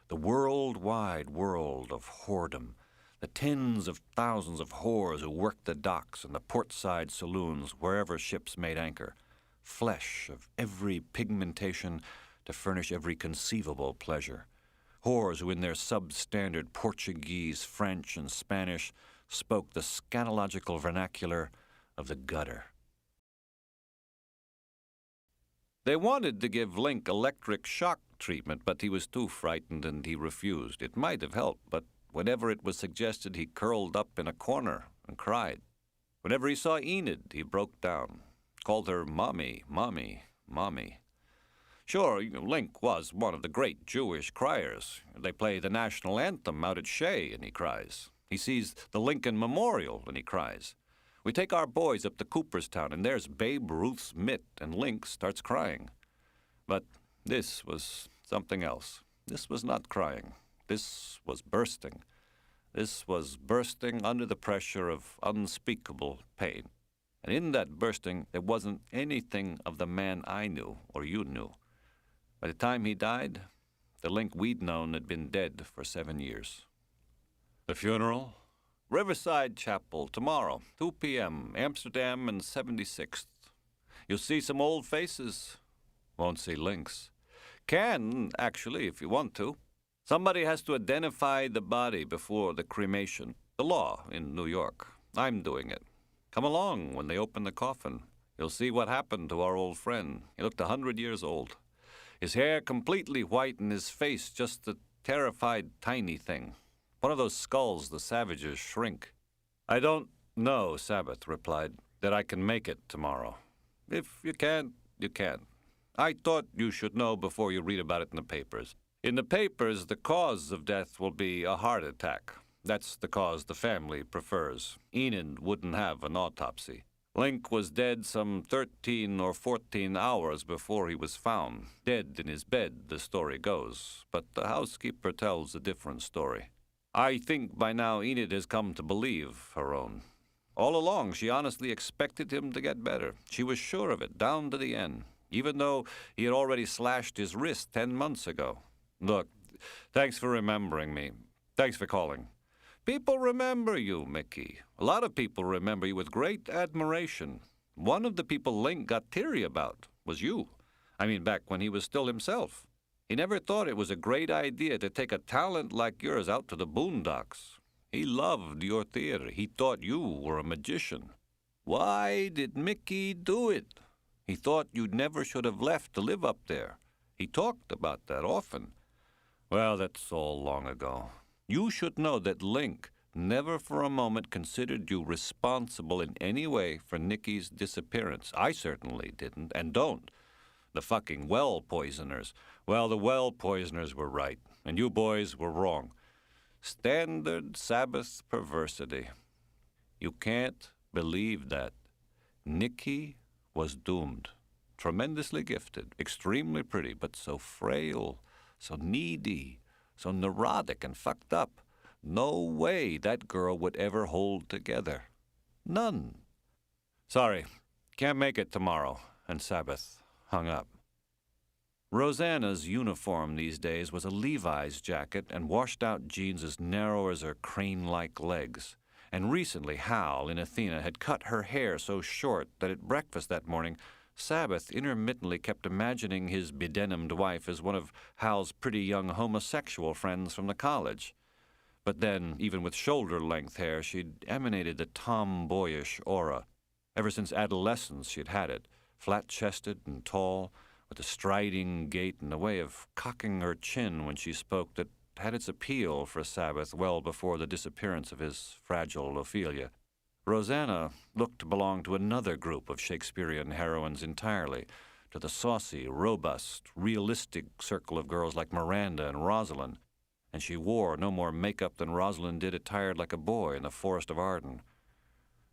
The worldwide world of whoredom, the tens of thousands of whores who worked the docks and the portside saloons wherever ships made anchor, flesh of every pigmentation to furnish every conceivable pleasure, whores who in their substandard Portuguese, French, and Spanish spoke the scatological vernacular of the gutter. They wanted to give Link electric shock treatment, but he was too frightened and he refused. It might have helped, but whenever it was suggested, he curled up in a corner and cried. Whenever he saw Enid, he broke down, called her Mommy, Mommy, Mommy. Sure, Link was one of the great Jewish criers. They play the national anthem out at Shea, and he cries. He sees the Lincoln Memorial, and he cries. We take our boys up to Cooperstown, and there's Babe Ruth's mitt, and Link starts crying. But this was something else. This was not crying. This was bursting. This was bursting under the pressure of unspeakable pain. And in that bursting, there wasn't anything of the man I knew or you knew. By the time he died, the Link we'd known had been dead for 7 years. The funeral? Riverside Chapel, tomorrow, 2 p.m., Amsterdam and 76th. You'll see some old faces. Won't see Link's. Can, actually, if you want to. Somebody has to identify the body before the cremation. The law in New York. I'm doing it. Come along when they open the coffin. You'll see what happened to our old friend. He looked 100 years old. His hair completely white and his face just a terrified tiny thing. One of those skulls the savages shrink. I don't know, Sabbath replied, that I can make it tomorrow. If you can't, you can't. I thought you should know before you read about it in the papers. In the papers, the cause of death will be a heart attack. That's the cause the family prefers. Enid wouldn't have an autopsy. Link was dead some 13 or 14 hours before he was found. Dead in his bed, the story goes. But the housekeeper tells a different story. I think by now Enid has come to believe her own. All along, she honestly expected him to get better. She was sure of it, down to the end, even though he had already slashed his wrist 10 months ago. Look, thanks for remembering me. Thanks for calling. People remember you, Mickey. A lot of people remember you with great admiration. One of the people Link got teary about was you. I mean, back when he was still himself. He never thought it was a great idea to take a talent like yours out to the boondocks. He loved your theater. He thought you were a magician. Why did Mickey do it? He thought you never should have left to live up there. He talked about that often. Well, that's all long ago. You should know that Link never for a moment considered you responsible in any way for Nicky's disappearance. I certainly didn't, and don't. The fucking well poisoners. Well, the well poisoners were right, and you boys were wrong. Standard Sabbath perversity. You can't believe that. Nicky was doomed. Tremendously gifted, extremely pretty, but so frail, so needy, so neurotic and fucked up. No way that girl would ever hold together. None. Sorry, can't make it tomorrow. And Sabbath hung up. Rosanna's uniform these days was a Levi's jacket and washed-out jeans as narrow as her crane-like legs. And recently Hal, in Athena, had cut her hair so short that at breakfast that morning, Sabbath intermittently kept imagining his bedenimed wife as one of Hal's pretty young homosexual friends from the college. But then, even with shoulder-length hair, she'd emanated a tomboyish aura. Ever since adolescence, she'd had it, flat-chested and tall, with a striding gait and a way of cocking her chin when she spoke that had its appeal for Sabbath well before the disappearance of his fragile Ophelia. Rosanna looked to belong to another group of Shakespearean heroines entirely, to the saucy, robust, realistic circle of girls like Miranda and Rosalind, and she wore no more makeup than Rosalind did attired like a boy in the Forest of Arden.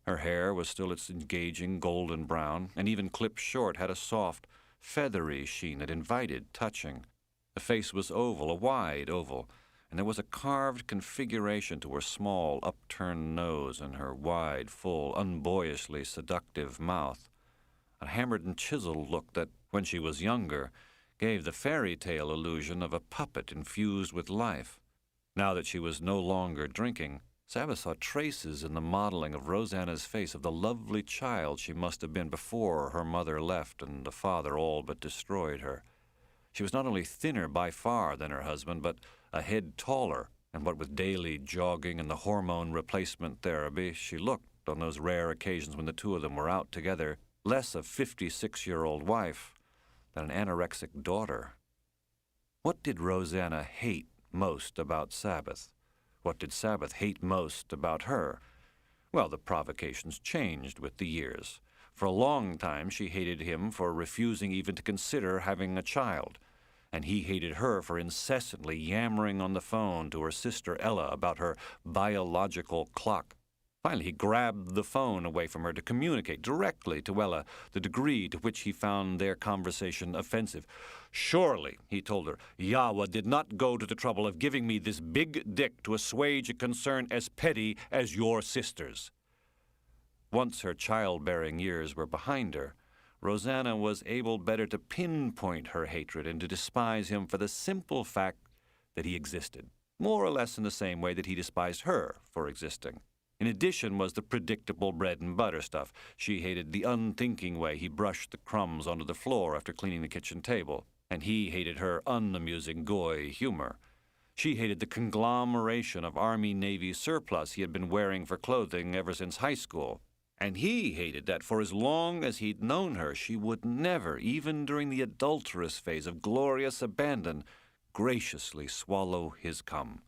Her hair was still its engaging golden brown, and even clipped short had a soft, feathery sheen that invited touching. The face was oval, a wide oval, and there was a carved configuration to her small, upturned nose and her wide, full, unboyishly seductive mouth. A hammered and chiseled look that, when she was younger, gave the fairy tale illusion of a puppet infused with life. Now that she was no longer drinking, Sabbath saw traces in the modeling of Rosanna's face of the lovely child she must have been before her mother left and the father all but destroyed her. She was not only thinner by far than her husband, but a head taller, and what with daily jogging and the hormone replacement therapy, she looked, on those rare occasions when the two of them were out together, less a 56-year-old wife than an anorexic daughter. What did Rosanna hate most about Sabbath? What did Sabbath hate most about her? Well, the provocations changed with the years. For a long time, she hated him for refusing even to consider having a child, and he hated her for incessantly yammering on the phone to her sister Ella about her biological clock. Finally, he grabbed the phone away from her to communicate directly to Ella the degree to which he found their conversation offensive. Surely, he told her, Yahweh did not go to the trouble of giving me this big dick to assuage a concern as petty as your sister's. Once her childbearing years were behind her, Rosanna was able better to pinpoint her hatred and to despise him for the simple fact that he existed, more or less in the same way that he despised her for existing. In addition was the predictable bread and butter stuff. She hated the unthinking way he brushed the crumbs onto the floor after cleaning the kitchen table, and he hated her unamusing goy humor. She hated the conglomeration of Army-Navy surplus he had been wearing for clothing ever since high school. And he hated that for as long as he'd known her, she would never, even during the adulterous phase of glorious abandon, graciously swallow his cum.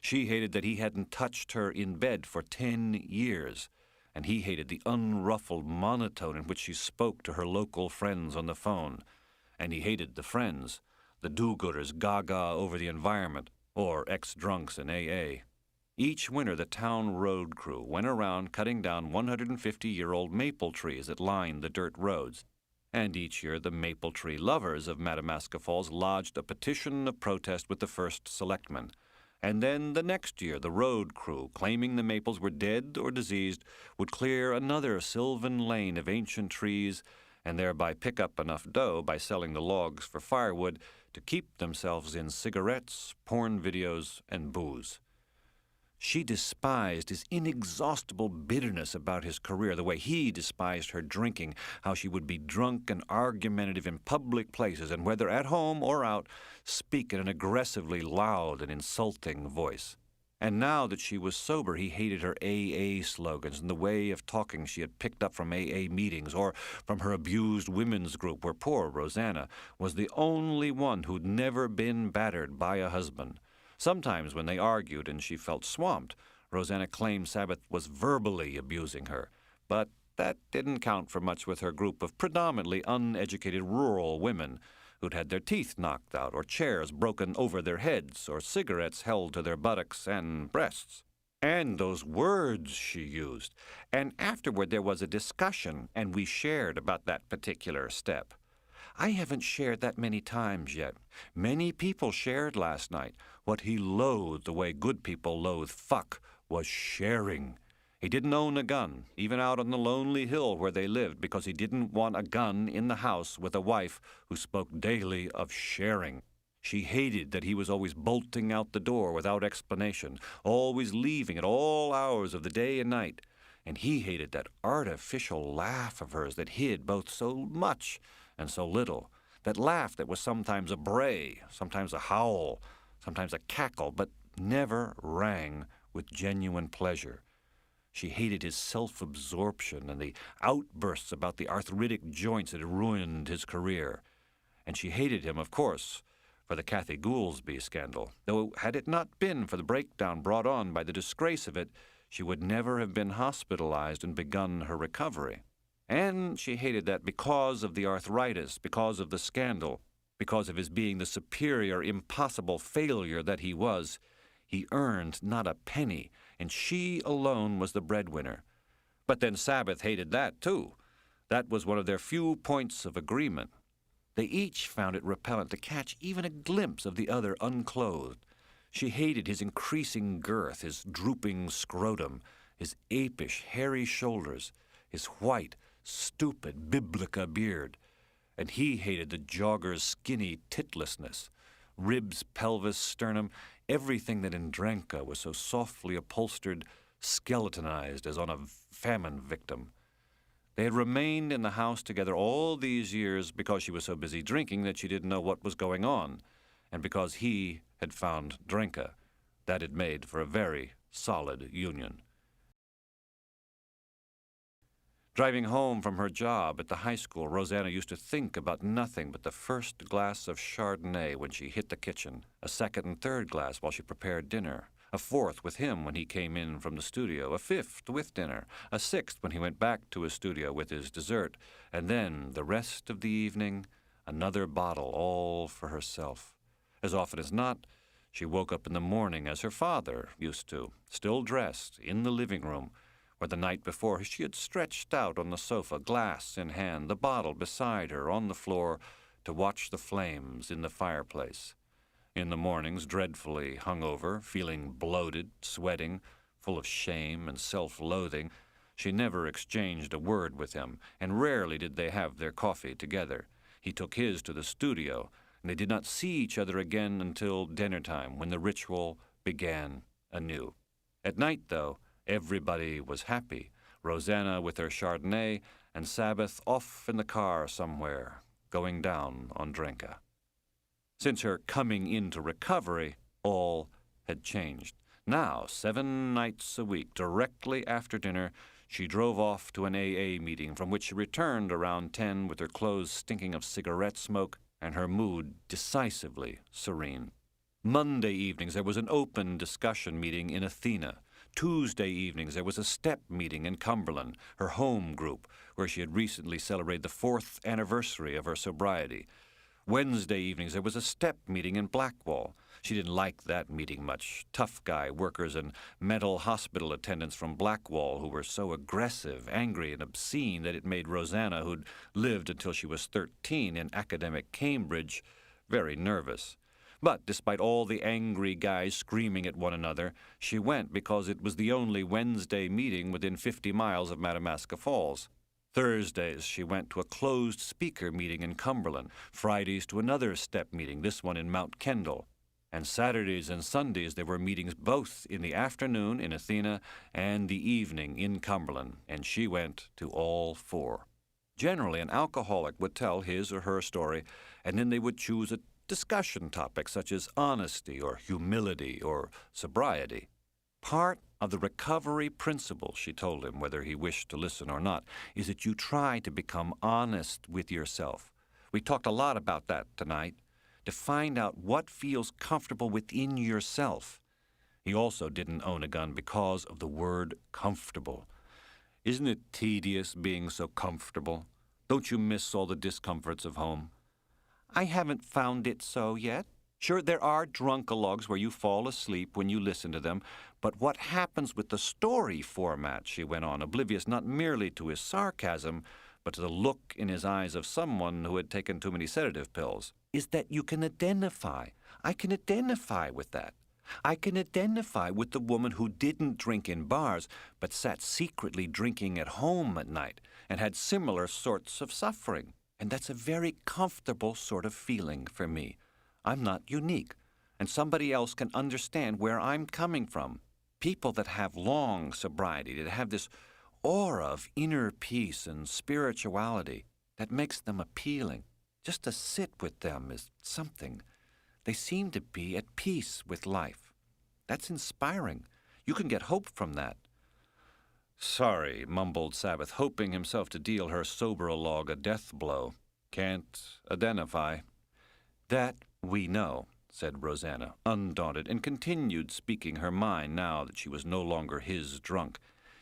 She hated that he hadn't touched her in bed for 10 years, and he hated the unruffled monotone in which she spoke to her local friends on the phone. And he hated the friends, the do-gooders gaga over the environment, or ex-drunks in AA. Each winter, the town road crew went around cutting down 150-year-old maple trees that lined the dirt roads. And each year, the maple tree lovers of Madamascar Falls lodged a petition of protest with the first selectman. And then the next year, the road crew, claiming the maples were dead or diseased, would clear another sylvan lane of ancient trees and thereby pick up enough dough by selling the logs for firewood to keep themselves in cigarettes, porn videos, and booze. She despised his inexhaustible bitterness about his career, the way he despised her drinking, how she would be drunk and argumentative in public places, and whether at home or out, speak in an aggressively loud and insulting voice. And now that she was sober, he hated her AA slogans and the way of talking she had picked up from AA meetings or from her abused women's group, where poor Rosanna was the only one who'd never been battered by a husband. Sometimes when they argued and she felt swamped, Rosanna claimed Sabbath was verbally abusing her. But that didn't count for much with her group of predominantly uneducated rural women who'd had their teeth knocked out or chairs broken over their heads or cigarettes held to their buttocks and breasts. And those words she used. And afterward there was a discussion, and we shared about that particular step. I haven't shared that many times yet. Many people shared last night. What he loathed the way good people loathe fuck was sharing. He didn't own a gun, even out on the lonely hill where they lived, because he didn't want a gun in the house with a wife who spoke daily of sharing. She hated that he was always bolting out the door without explanation, always leaving at all hours of the day and night. And he hated that artificial laugh of hers that hid both so much and so little. That laugh that was sometimes a bray, sometimes a howl, sometimes a cackle, but never rang with genuine pleasure. She hated his self-absorption and the outbursts about the arthritic joints that had ruined his career. And she hated him, of course, for the Kathy Goolsbee scandal, though had it not been for the breakdown brought on by the disgrace of it, she would never have been hospitalized and begun her recovery. And she hated that because of the arthritis, because of the scandal, because of his being the superior, impossible failure that he was, he earned not a penny, and she alone was the breadwinner. But then Sabbath hated that, too. That was one of their few points of agreement. They each found it repellent to catch even a glimpse of the other unclothed. She hated his increasing girth, his drooping scrotum, his apish, hairy shoulders, his white, stupid biblica beard. And he hated the jogger's skinny titlessness. Ribs, pelvis, sternum, everything that in Drenka was so softly upholstered, skeletonized as on a famine victim. They had remained in the house together all these years because she was so busy drinking that she didn't know what was going on, and because he had found Drenka. That had made for a very solid union. Driving home from her job at the high school, Rosanna used to think about nothing but the first glass of Chardonnay when she hit the kitchen, a second and third glass while she prepared dinner, a fourth with him when he came in from the studio, a fifth with dinner, a sixth when he went back to his studio with his dessert, and then the rest of the evening, another bottle all for herself. As often as not, she woke up in the morning as her father used to, still dressed, in the living room, where the night before she had stretched out on the sofa, glass in hand, the bottle beside her on the floor, to watch the flames in the fireplace. In the mornings, dreadfully hungover, feeling bloated, sweating, full of shame and self-loathing, she never exchanged a word with him, and rarely did they have their coffee together. He took his to the studio, and they did not see each other again until dinner time, when the ritual began anew. At night, though, everybody was happy, Rosanna with her Chardonnay, and Sabbath off in the car somewhere, going down on Drenka. Since her coming into recovery, all had changed. Now, 7 nights a week, directly after dinner, she drove off to an AA meeting from which she returned around 10 with her clothes stinking of cigarette smoke and her mood decisively serene. Monday evenings, there was an open discussion meeting in Athena. Tuesday evenings, there was a step meeting in Cumberland, her home group, where she had recently celebrated the 4th anniversary of her sobriety. Wednesday evenings, there was a step meeting in Blackwall. She didn't like that meeting much. Tough guy workers and mental hospital attendants from Blackwall who were so aggressive, angry, and obscene that it made Rosanna, who'd lived until she was 13 in academic Cambridge, very nervous. But despite all the angry guys screaming at one another, she went because it was the only Wednesday meeting within 50 miles of Madamascar Falls. Thursdays, she went to a closed speaker meeting in Cumberland. Fridays to another step meeting, this one in Mount Kendall. And Saturdays and Sundays, there were meetings both in the afternoon in Athena and the evening in Cumberland, and she went to all 4. Generally, an alcoholic would tell his or her story, and then they would choose a discussion topic such as honesty or humility or sobriety. Part of the recovery principle, she told him, whether he wished to listen or not, is that you try to become honest with yourself. We talked a lot about that tonight, to find out what feels comfortable within yourself. He also didn't own a gun because of the word comfortable. Isn't it tedious being so comfortable? Don't you miss all the discomforts of home? I haven't found it so yet. Sure, there are drunkalogues where you fall asleep when you listen to them, but what happens with the story format, she went on, oblivious not merely to his sarcasm, but to the look in his eyes of someone who had taken too many sedative pills, is that you can identify. I can identify with that. I can identify with the woman who didn't drink in bars, but sat secretly drinking at home at night and had similar sorts of suffering. And that's a very comfortable sort of feeling for me. I'm not unique, and somebody else can understand where I'm coming from. People that have long sobriety, that have this aura of inner peace and spirituality that makes them appealing. Just to sit with them is something. They seem to be at peace with life. That's inspiring. You can get hope from that. Sorry, mumbled Sabbath, hoping himself to deal her sober-alog a death blow. Can't identify. That we know, said Rosanna, undaunted, and continued speaking her mind now that she was no longer his drunk.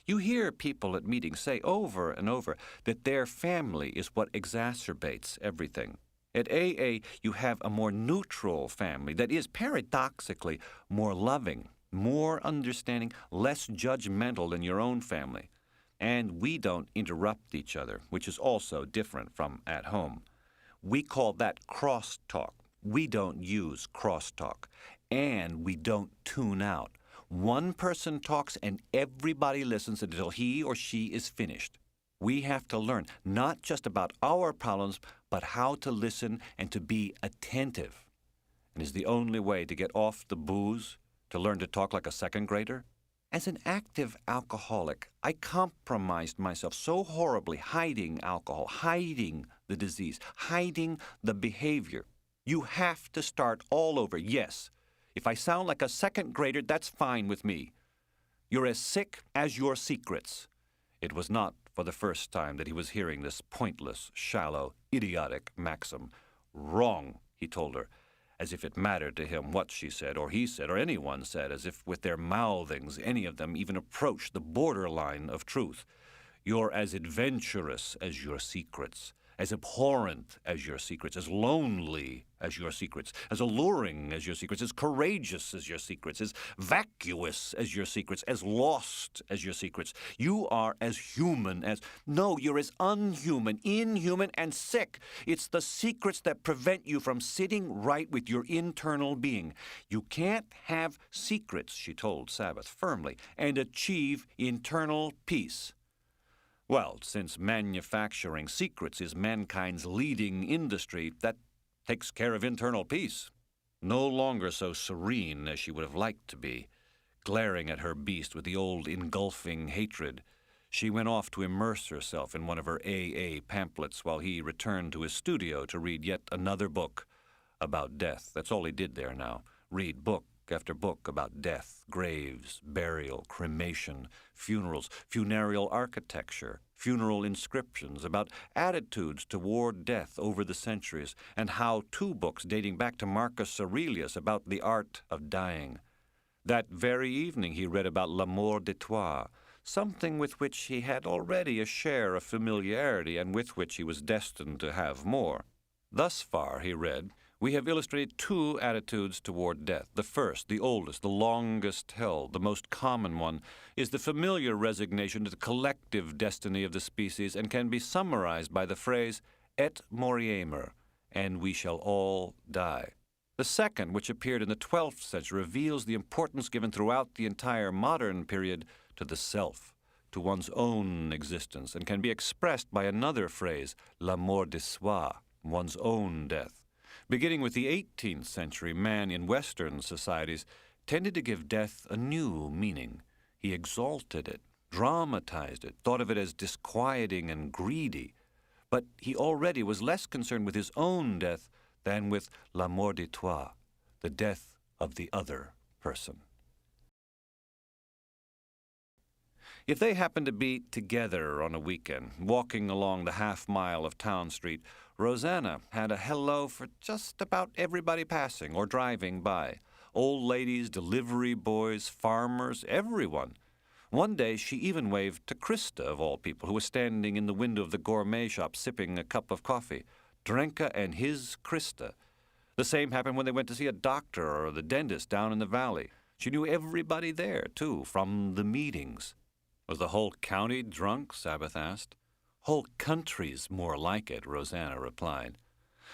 You hear people at meetings say over and over that their family is what exacerbates everything. At AA, you have a more neutral family that is, paradoxically, more loving, more understanding, less judgmental than your own family. And we don't interrupt each other, which is also different from at home. We call that crosstalk. We don't use crosstalk. And we don't tune out. One person talks and everybody listens until he or she is finished. We have to learn not just about our problems, but how to listen and to be attentive. And is the only way to get off the booze to learn to talk like a second grader? As an active alcoholic, I compromised myself so horribly hiding alcohol, hiding the disease, hiding the behavior. You have to start all over, yes. If I sound like a second grader, that's fine with me. You're as sick as your secrets. It was not for the first time that he was hearing this pointless, shallow, idiotic maxim. Wrong, he told her, as if it mattered to him what she said, or he said, or anyone said, as if with their mouthings any of them even approached the borderline of truth. You're as adventurous as your secrets, as abhorrent as your secrets, as lonely as your secrets, as alluring as your secrets, as courageous as your secrets, as vacuous as your secrets, as lost as your secrets. You are as human as... No, you're as unhuman, inhuman, and sick. It's the secrets that prevent you from sitting right with your internal being. You can't have secrets, she told Sabbath firmly, and achieve internal peace. Well, since manufacturing secrets is mankind's leading industry, that takes care of internal peace. No longer so serene as she would have liked to be, glaring at her beast with the old engulfing hatred, she went off to immerse herself in one of her AA pamphlets while he returned to his studio to read yet another book about death. That's all he did there now, read book after book about death, graves, burial, cremation, funerals, funereal architecture, funeral inscriptions, about attitudes toward death over the centuries, and how-to books dating back to Marcus Aurelius about the art of dying. That very evening he read about la mort de toi, something with which he had already a share of familiarity and with which he was destined to have more. Thus far, he read, we have illustrated two attitudes toward death. The first, the oldest, the longest held, the most common one, is the familiar resignation to the collective destiny of the species and can be summarized by the phrase, et moriemer, and we shall all die. The second, which appeared in the 12th century, reveals the importance given throughout the entire modern period to the self, to one's own existence, and can be expressed by another phrase, la mort de soi, one's own death. Beginning with the 18th century, man in Western societies tended to give death a new meaning. He exalted it, dramatized it, thought of it as disquieting and greedy. But he already was less concerned with his own death than with la mort de toi, the death of the other person. If they happened to be together on a weekend, walking along the half-mile of Town Street, Rosanna had a hello for just about everybody passing or driving by. Old ladies, delivery boys, farmers, everyone. One day she even waved to Krista, of all people, who was standing in the window of the gourmet shop sipping a cup of coffee. Drenka and his Krista. The same happened when they went to see a doctor or the dentist down in the valley. She knew everybody there, too, from the meetings. Was the whole county drunk? Sabbath asked. Whole country's more like it, Rosanna replied.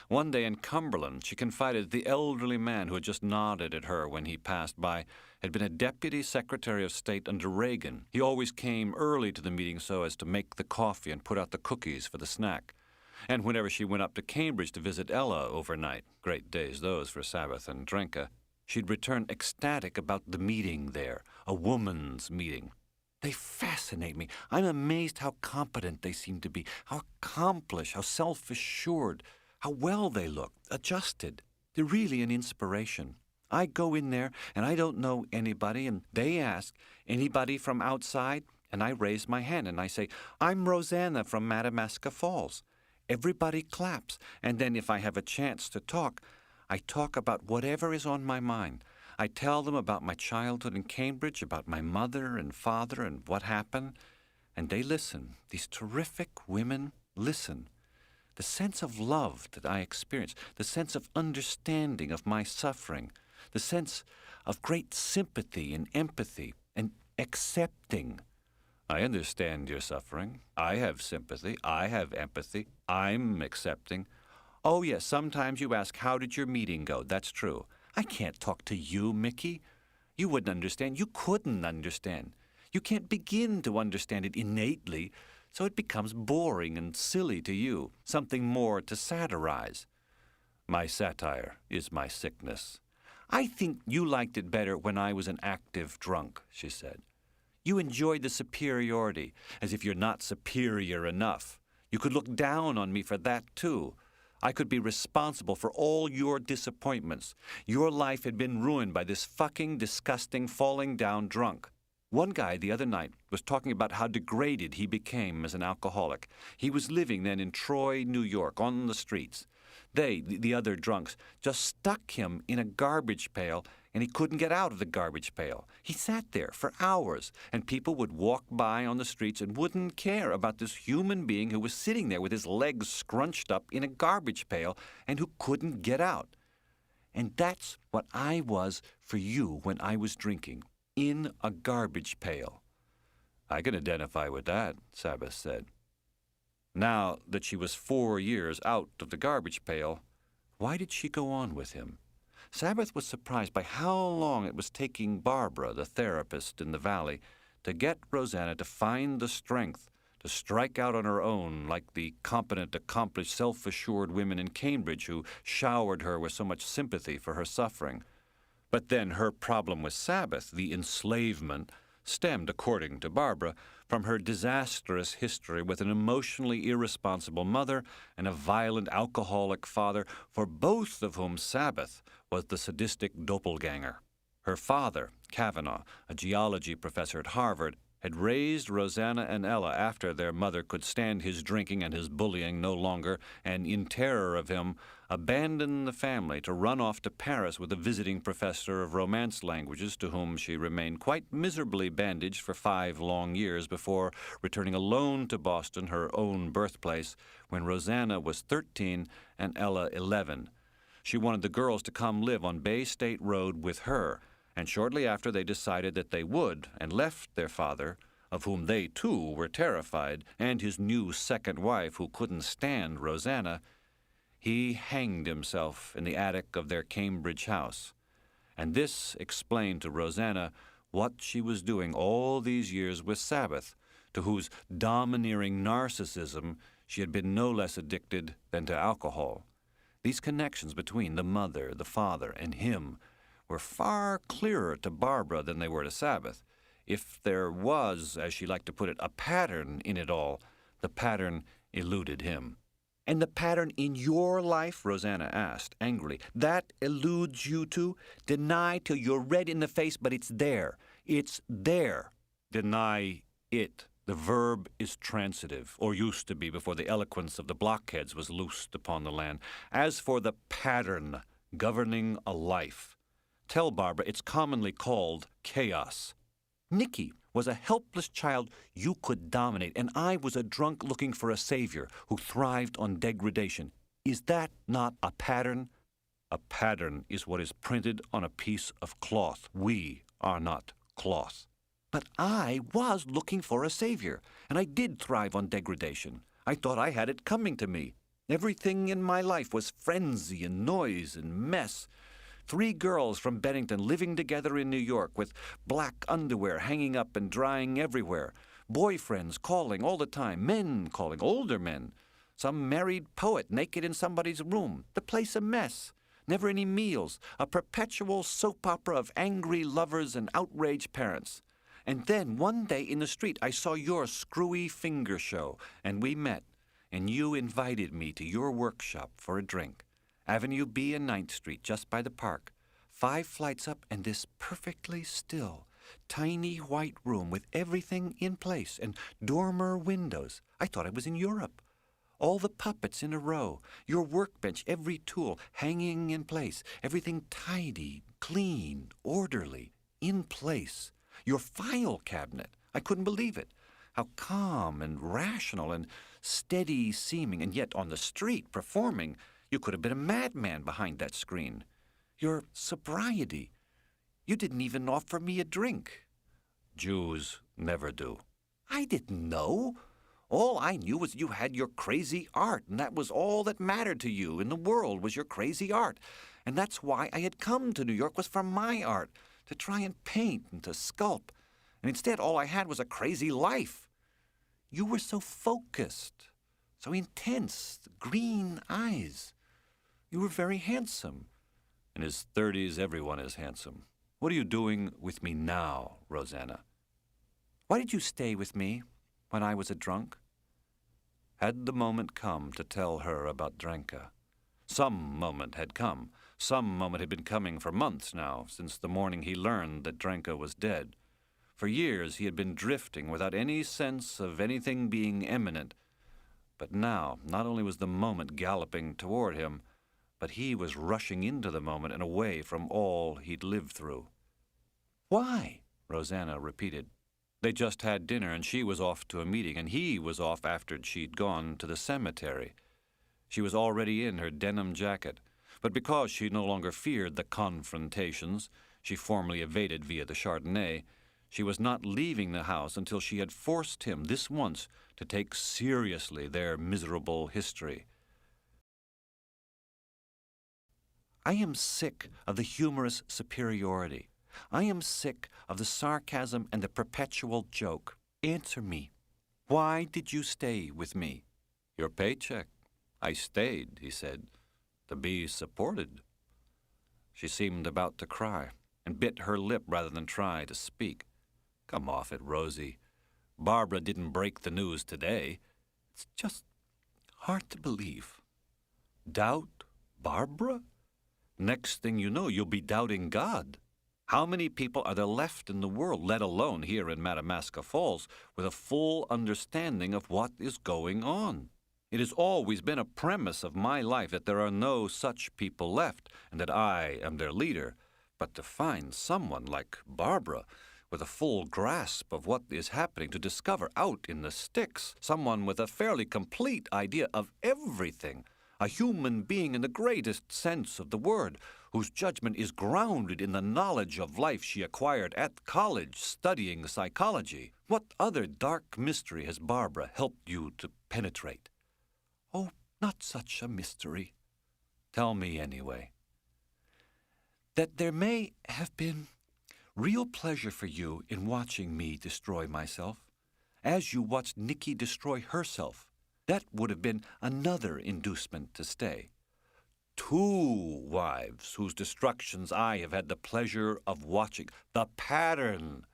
One day in Cumberland, she confided the elderly man who had just nodded at her when he passed by had been a deputy secretary of state under Reagan. He always came early to the meeting so as to make the coffee and put out the cookies for the snack. And whenever she went up to Cambridge to visit Ella overnight, great days those for Sabbath and Drenka, she'd return ecstatic about the meeting there, a woman's meeting. They fascinate me. I'm amazed how competent they seem to be, how accomplished, how self-assured, how well they look, adjusted. They're really an inspiration. I go in there, and I don't know anybody, and they ask, anybody from outside? And I raise my hand, and I say, I'm Rosanna from Madamascar Falls. Everybody claps, and then if I have a chance to talk, I talk about whatever is on my mind. I tell them about my childhood in Cambridge, about my mother and father and what happened, and they listen. These terrific women listen. The sense of love that I experience, the sense of understanding of my suffering, the sense of great sympathy and empathy and accepting. I understand your suffering. I have sympathy. I have empathy. I'm accepting. Oh, yes, sometimes you ask, how did your meeting go? That's true. I can't talk to you, Mickey. You wouldn't understand. You couldn't understand. You can't begin to understand it innately, so it becomes boring and silly to you, something more to satirize. My satire is my sickness. I think you liked it better when I was an active drunk, she said. You enjoyed the superiority, as if you're not superior enough. You could look down on me for that, too. I could be responsible for all your disappointments. Your life had been ruined by this fucking, disgusting, falling down drunk. One guy the other night was talking about how degraded he became as an alcoholic. He was living then in Troy, New York, on the streets. They, the other drunks, just stuck him in a garbage pail, and he couldn't get out of the garbage pail. He sat there for hours, and people would walk by on the streets and wouldn't care about this human being who was sitting there with his legs scrunched up in a garbage pail and who couldn't get out. And that's what I was for you when I was drinking, in a garbage pail. I can identify with that, Sabbath said. Now that she was 4 years out of the garbage pail, why did she go on with him? Sabbath was surprised by how long it was taking Barbara, the therapist in the valley, to get Rosanna to find the strength to strike out on her own like the competent, accomplished, self-assured women in Cambridge who showered her with so much sympathy for her suffering. But then her problem with Sabbath, the enslavement, stemmed, according to Barbara, from her disastrous history with an emotionally irresponsible mother and a violent alcoholic father, for both of whom Sabbath was the sadistic doppelganger. Her father, Kavanaugh, a geology professor at Harvard, had raised Rosanna and Ella after their mother could stand his drinking and his bullying no longer, and in terror of him, abandoned the family to run off to Paris with a visiting professor of Romance languages to whom she remained quite miserably bandaged for 5 long years before returning alone to Boston, her own birthplace, when Rosanna was 13 and Ella 11. She wanted the girls to come live on Bay State Road with her, and shortly after they decided that they would and left their father, of whom they too were terrified, and his new second wife who couldn't stand Rosanna, he hanged himself in the attic of their Cambridge house. And this explained to Rosanna what she was doing all these years with Sabbath, to whose domineering narcissism she had been no less addicted than to alcohol. These connections between the mother, the father, and him were far clearer to Barbara than they were to Sabbath. If there was, as she liked to put it, a pattern in it all, the pattern eluded him. And the pattern in your life, Rosanna asked angrily, that eludes you too? Deny till you're red in the face, but it's there. It's there. Deny It. The verb is transitive, or used to be before the eloquence of the blockheads was loosed upon the land. As for the pattern governing a life, tell Barbara it's commonly called chaos. Nicky was a helpless child you could dominate, and I was a drunk looking for a savior who thrived on degradation. Is that not a pattern? A pattern is what is printed on a piece of cloth. We are not cloth. But I was looking for a savior, and I did thrive on degradation. I thought I had it coming to me. Everything in my life was frenzy and noise and mess. 3 girls from Bennington living together in New York with black underwear hanging up and drying everywhere. Boyfriends calling all the time, men calling, older men. Some married poet naked in somebody's room. The place a mess. Never any meals. A perpetual soap opera of angry lovers and outraged parents. And then one day in the street I saw your screwy finger show, and we met, and you invited me to your workshop for a drink. Avenue B and 9th Street, just by the park. 5 flights up, and this perfectly still, tiny white room with everything in place and dormer windows. I thought I was in Europe. All the puppets in a row, your workbench, every tool hanging in place, everything tidy, clean, orderly, in place. Your file cabinet, I couldn't believe it. How calm and rational and steady seeming, and yet on the street performing, you could have been a madman behind that screen. Your sobriety, you didn't even offer me a drink. Jews never do. I didn't know. All I knew was you had your crazy art, and that was all that mattered to you in the world was your crazy art. And that's why I had come to New York, was for my art, to try and paint and to sculpt. And instead, all I had was a crazy life. You were so focused, so intense, green eyes. You were very handsome. In his 30s, everyone is handsome. What are you doing with me now, Rosanna? Why did you stay with me when I was a drunk? Had the moment come to tell her about Drenka? Some moment had come. Some moment had been coming for months now, since the morning he learned that Drenka was dead. For years he had been drifting without any sense of anything being imminent. But now, not only was the moment galloping toward him, but he was rushing into the moment and away from all he'd lived through. Why? Rosanna repeated. They just had dinner, and she was off to a meeting, and he was off after she'd gone to the cemetery. She was already in her denim jacket, but because she no longer feared the confrontations she formerly evaded via the Chardonnay, she was not leaving the house until she had forced him, this once, to take seriously their miserable history. I am sick of the humorous superiority. I am sick of the sarcasm and the perpetual joke. Answer me. Why did you stay with me? Your paycheck. I stayed, he said, to be supported. She seemed about to cry, and bit her lip rather than try to speak. Come off it, Rosie. Barbara didn't break the news today. It's just hard to believe. Doubt Barbara? Next thing you know, you'll be doubting God. How many people are there left in the world, let alone here in Madamascar Falls, with a full understanding of what is going on? It has always been a premise of my life that there are no such people left, and that I am their leader. But to find someone like Barbara, with a full grasp of what is happening, to discover out in the sticks someone with a fairly complete idea of everything, a human being in the greatest sense of the word, whose judgment is grounded in the knowledge of life she acquired at college studying psychology. What other dark mystery has Barbara helped you to penetrate? Oh, not such a mystery. Tell me anyway. That there may have been real pleasure for you in watching me destroy myself, as you watched Nicky destroy herself. That would have been another inducement to stay. 2 wives whose destructions I have had the pleasure of watching. The pattern.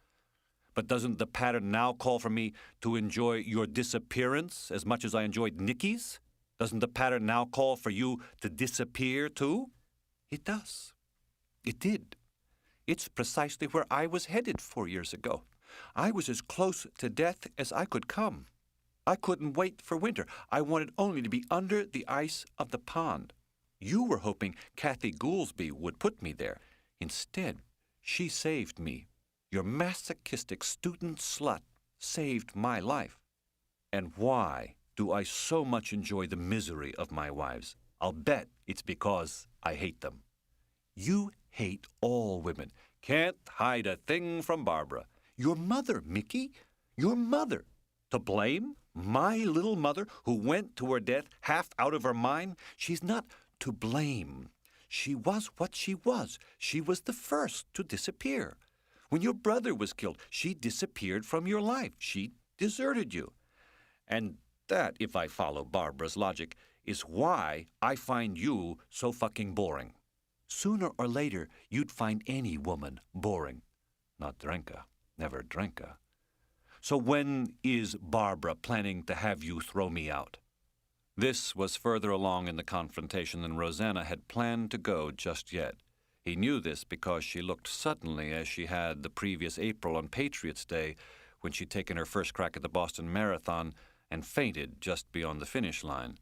But doesn't the pattern now call for me to enjoy your disappearance as much as I enjoyed Nicky's? Doesn't the pattern now call for you to disappear too? It does. It did. It's precisely where I was headed 4 years ago. I was as close to death as I could come. I couldn't wait for winter. I wanted only to be under the ice of the pond. You were hoping Kathy Goolsby would put me there. Instead, she saved me. Your masochistic student slut saved my life. And why do I so much enjoy the misery of my wives? I'll bet it's because I hate them. You hate all women. Can't hide a thing from Barbara. Your mother, Mickey. Your mother. To blame? My little mother who went to her death half out of her mind? She's not to blame. She was what she was. She was the first to disappear. When your brother was killed, she disappeared from your life. She deserted you. And that, if I follow Barbara's logic, is why I find you so fucking boring. Sooner or later, you'd find any woman boring. Not Drenka. Never Drenka. So when is Barbara planning to have you throw me out? This was further along in the confrontation than Rosanna had planned to go just yet. He knew this because she looked suddenly as she had the previous April on Patriots' Day when she'd taken her first crack at the Boston Marathon and fainted just beyond the finish line.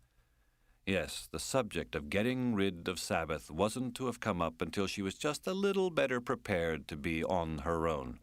Yes, the subject of getting rid of Sabbath wasn't to have come up until she was just a little better prepared to be on her own.